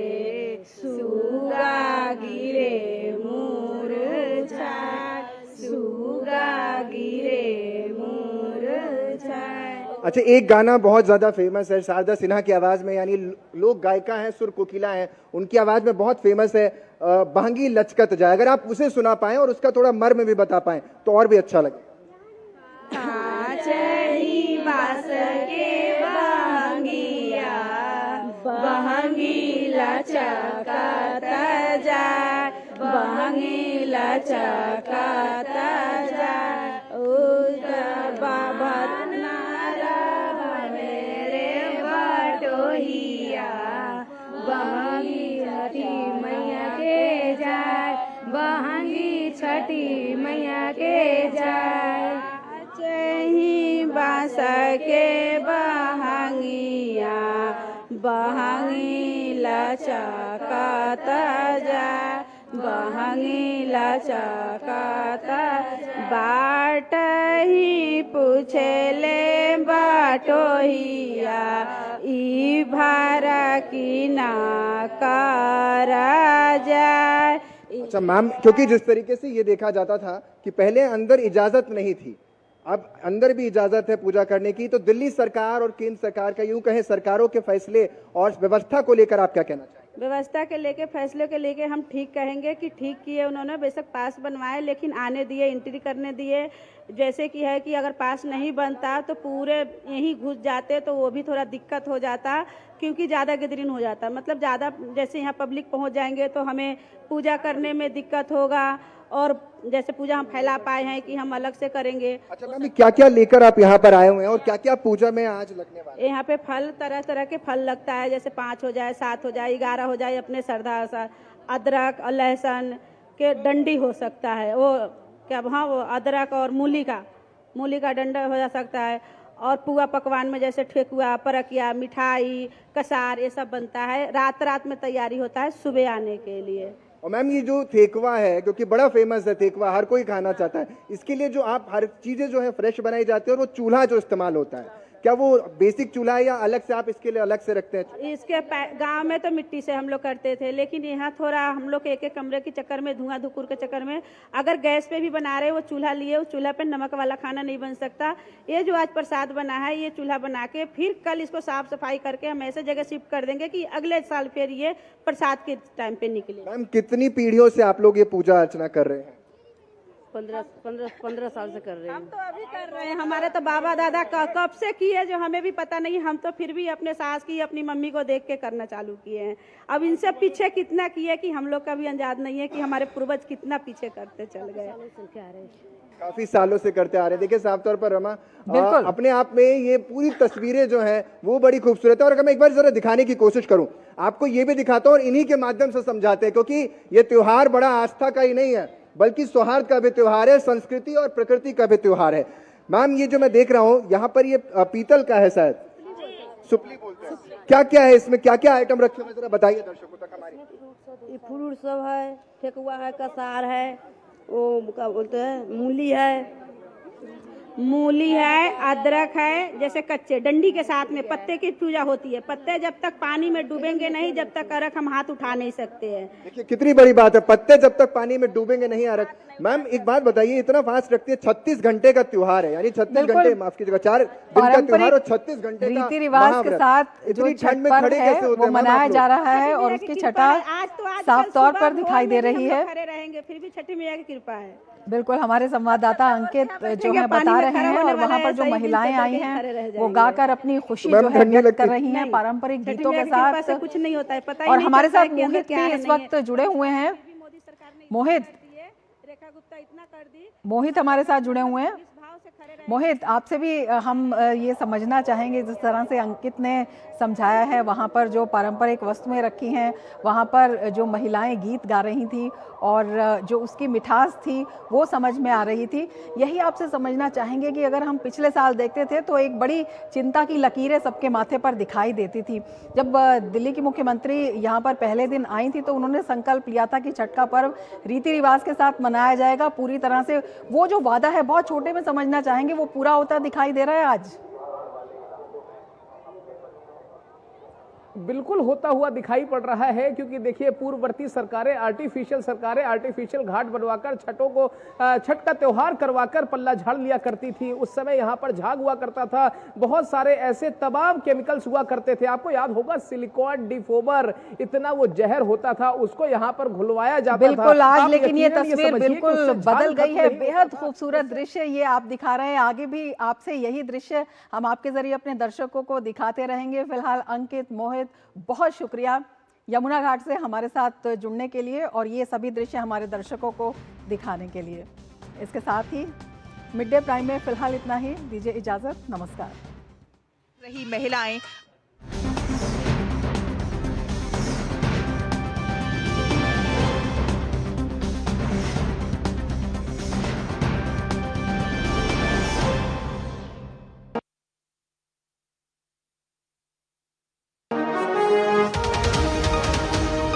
सुगा गिरे मूर्छा, सुगा गिरे मूर्छा। अच्छा, एक गाना बहुत ज्यादा फेमस है शारदा सिन्हा की आवाज में, यानी लोक गायिका हैं, सुर कोकिला हैं, उनकी आवाज में बहुत फेमस है बहंगी लचकत जाए। अगर आप उसे सुना पाएं और उसका थोड़ा मर्म भी बता पाएं तो और भी अच्छा लगे। बास के बहंगिया, बहंगी लचकत जाए, बहंगी लचकत जाए, उधर बाबा बटोहिया, बहंगी छठी मैया के जाए, बहंगी छठी मैया के जाए। चही बास के बहंगिया, बहंगी लचकत जाए, बहंगी लचकत, बाट ही पूछले बटोहिया, ई भारा की ना करा जाए। अच्छा मैम, क्योंकि जिस तरीके से ये देखा जाता था कि पहले अंदर इजाजत नहीं थी, अब अंदर भी इजाजत है पूजा करने की, तो दिल्ली सरकार और केंद्र सरकार का, यूं कहें सरकारों के फैसले और व्यवस्था को लेकर आप क्या कहना चाहेंगे? व्यवस्था के लेके, फैसले के लेके हम ठीक कहेंगे कि ठीक किए उन्होंने। बेशक पास बनवाए, लेकिन आने दिए, एंट्री करने दिए। जैसे कि है कि अगर पास नहीं बनता तो पूरे यहीं घुस जाते, तो वो भी थोड़ा दिक्कत हो जाता, क्योंकि ज़्यादा गैदरिंग हो जाता। मतलब ज़्यादा जैसे यहाँ पब्लिक पहुँच जाएंगे तो हमें पूजा करने में दिक्कत होगा, और जैसे पूजा हम फैला पाए हैं कि हम अलग से करेंगे। अच्छा मैम, क्या क्या लेकर आप यहाँ पर आए हुए हैं और क्या क्या पूजा में आज लगने वाला है? यहाँ पे फल, तरह तरह के फल लगता है, जैसे 5 हो जाए, 7 हो जाए, 11 हो जाए, अपने श्रद्धा अनुसार। अदरक और लहसुन के डंडी हो सकता है, वो क्या, हाँ, वो अदरक और मूली का डंडा हो जा सकता है। और पुआ पकवान में जैसे ठेकुआ, परकिया, मिठाई, कसार, ये सब बनता है। रात में तैयारी होता है सुबह आने के लिए। और मैम ये जो ठेकवा है, क्योंकि बड़ा फेमस है ठेकवा, हर कोई खाना चाहता है, इसके लिए जो आप हर चीजें जो है फ्रेश बनाई जाती है और वो चूल्हा जो इस्तेमाल होता है, क्या वो बेसिक चूल्हा है या अलग से आप इसके लिए अलग से रखते हैं? इसके गांव में तो मिट्टी से हम लोग करते थे, लेकिन यहाँ थोड़ा हम लोग एक कमरे के चक्कर में, धुआं धुकुर के चक्कर में, अगर गैस पे भी बना रहे वो चूल्हा लिए, उस चूल्हा पे नमक वाला खाना नहीं बन सकता। ये जो आज प्रसाद बना है, ये चूल्हा बना के फिर कल इसको साफ सफाई करके हम ऐसे जगह शिफ्ट कर देंगे कि अगले साल फिर ये प्रसाद के टाइम पे निकले। मैम कितनी पीढ़ियों से आप लोग ये पूजा अर्चना कर रहे हैं? 15 साल से कर रहे हैं। हम तो अभी कर रहे हैं, हमारे तो बाबा दादा कब से किए जो हमें भी पता नहीं, हम तो फिर भी अपने सास की, अपनी मम्मी को देख के करना चालू किए हैं। अब इनसे पीछे कितना किए कि हम लोग का भी अंदाज नहीं है कि हमारे पूर्वज कितना पीछे करते चल गए। काफी सालों से करते आ रहे हैं। देखिए साफ तौर पर रमा अपने आप में ये पूरी तस्वीरें जो है वो बड़ी खूबसूरत है, और अगर मैं एक बार जरा दिखाने की कोशिश करूं आपको, ये भी दिखाता हूं और इन्हीं के माध्यम से समझाते हैं, क्योंकि ये त्योहार बड़ा आस्था का ही नहीं है बल्कि सौहार्द का भी त्योहार है, संस्कृति और प्रकृति का भी त्योहार है। मैम ये जो मैं देख रहा हूँ यहाँ पर ये पीतल का है, शायद सुपली बोलते हैं, क्या क्या है इसमें, क्या क्या आइटम रखे हुए जरा बताइए दर्शकों तक हमारे। ये फ्रूट सब है, ठेकुआ है, कसार है, वो क्या बोलते हैं, मूली है, अदरक है, जैसे कच्चे डंडी के साथ में पत्ते की पूजा होती है। पत्ते जब तक पानी में डूबेंगे नहीं, जब तक अरक हम हाथ उठा नहीं सकते हैं। देखिए कितनी बड़ी बात है, पत्ते जब तक पानी में डूबेंगे नहीं अरक। मैम एक बात बताइए, इतना फास्ट रखती है, 36 घंटे का त्योहार है, यानी 36 घंटे, माफ कीजिएगा 4 दिन का त्योहार और 36 घंटे का रीति रिवाज के साथ जो छठ पर्व है वो मनाया जा रहा है और उसकी छठा साफ तौर पर दिखाई दे रही है। खड़े रहेंगे, फिर भी छठी मैया की कृपा है। बिल्कुल, हमारे संवाददाता अंकित जो है बता रहे हैं, और वहाँ पर जो महिलाएं आई हैं वो गाकर अपनी खुशी जो है व्यक्त कर रही हैं पारंपरिक गीतों के साथ। कुछ नहीं होता है, पता ही और नहीं हमारे चलता साथ है कि अंदर मोहित क्या भी है, इस नहीं वक्त जुड़े हुए हैं। मोहित हमारे साथ जुड़े हुए हैं। मोहित, आपसे भी हम ये समझना चाहेंगे, जिस तरह से अंकित ने समझाया है, वहाँ पर जो पारंपरिक वस्तुएं रखी हैं, वहाँ पर जो महिलाएं गीत गा रही थी और जो उसकी मिठास थी वो समझ में आ रही थी। यही आपसे समझना चाहेंगे कि अगर हम पिछले साल देखते थे तो एक बड़ी चिंता की लकीरें सबके माथे पर दिखाई देती थी। जब दिल्ली की मुख्यमंत्री यहाँ पर पहले दिन आई थी तो उन्होंने संकल्प लिया था कि छठ का पर्व रीति रिवाज के साथ मनाया जाएगा पूरी तरह से। वो जो वादा है, बहुत छोटे में समझना चाहेंगे, वो पूरा होता दिखाई दे रहा है आज? बिल्कुल होता हुआ दिखाई पड़ रहा है, क्योंकि देखिए पूर्ववर्ती सरकारें आर्टिफिशियल घाट बनवाकर छठ का त्योहार करवाकर पल्ला झाड़ लिया करती थी। उस समय यहाँ पर झाग हुआ करता था, बहुत सारे ऐसे तमाम केमिकल्स हुआ करते थे। आपको याद होगा सिलिकॉन डिफोमर, इतना वो जहर होता था, उसको यहाँ पर घुलवाया जाता था। बिल्कुल आज लेकिन ये तस्वीर बिल्कुल बदल गई है। बेहद खूबसूरत दृश्य ये आप दिखा रहे हैं, आगे भी आपसे यही दृश्य हम आपके जरिए अपने दर्शकों को दिखाते रहेंगे। फिलहाल अंकित, मोहित, बहुत शुक्रिया यमुना घाट से हमारे साथ जुड़ने के लिए और ये सभी दृश्य हमारे दर्शकों को दिखाने के लिए। इसके साथ ही मिड डे प्राइम में फिलहाल इतना ही, दीजिए इजाजत, नमस्कार। रही महिलाएं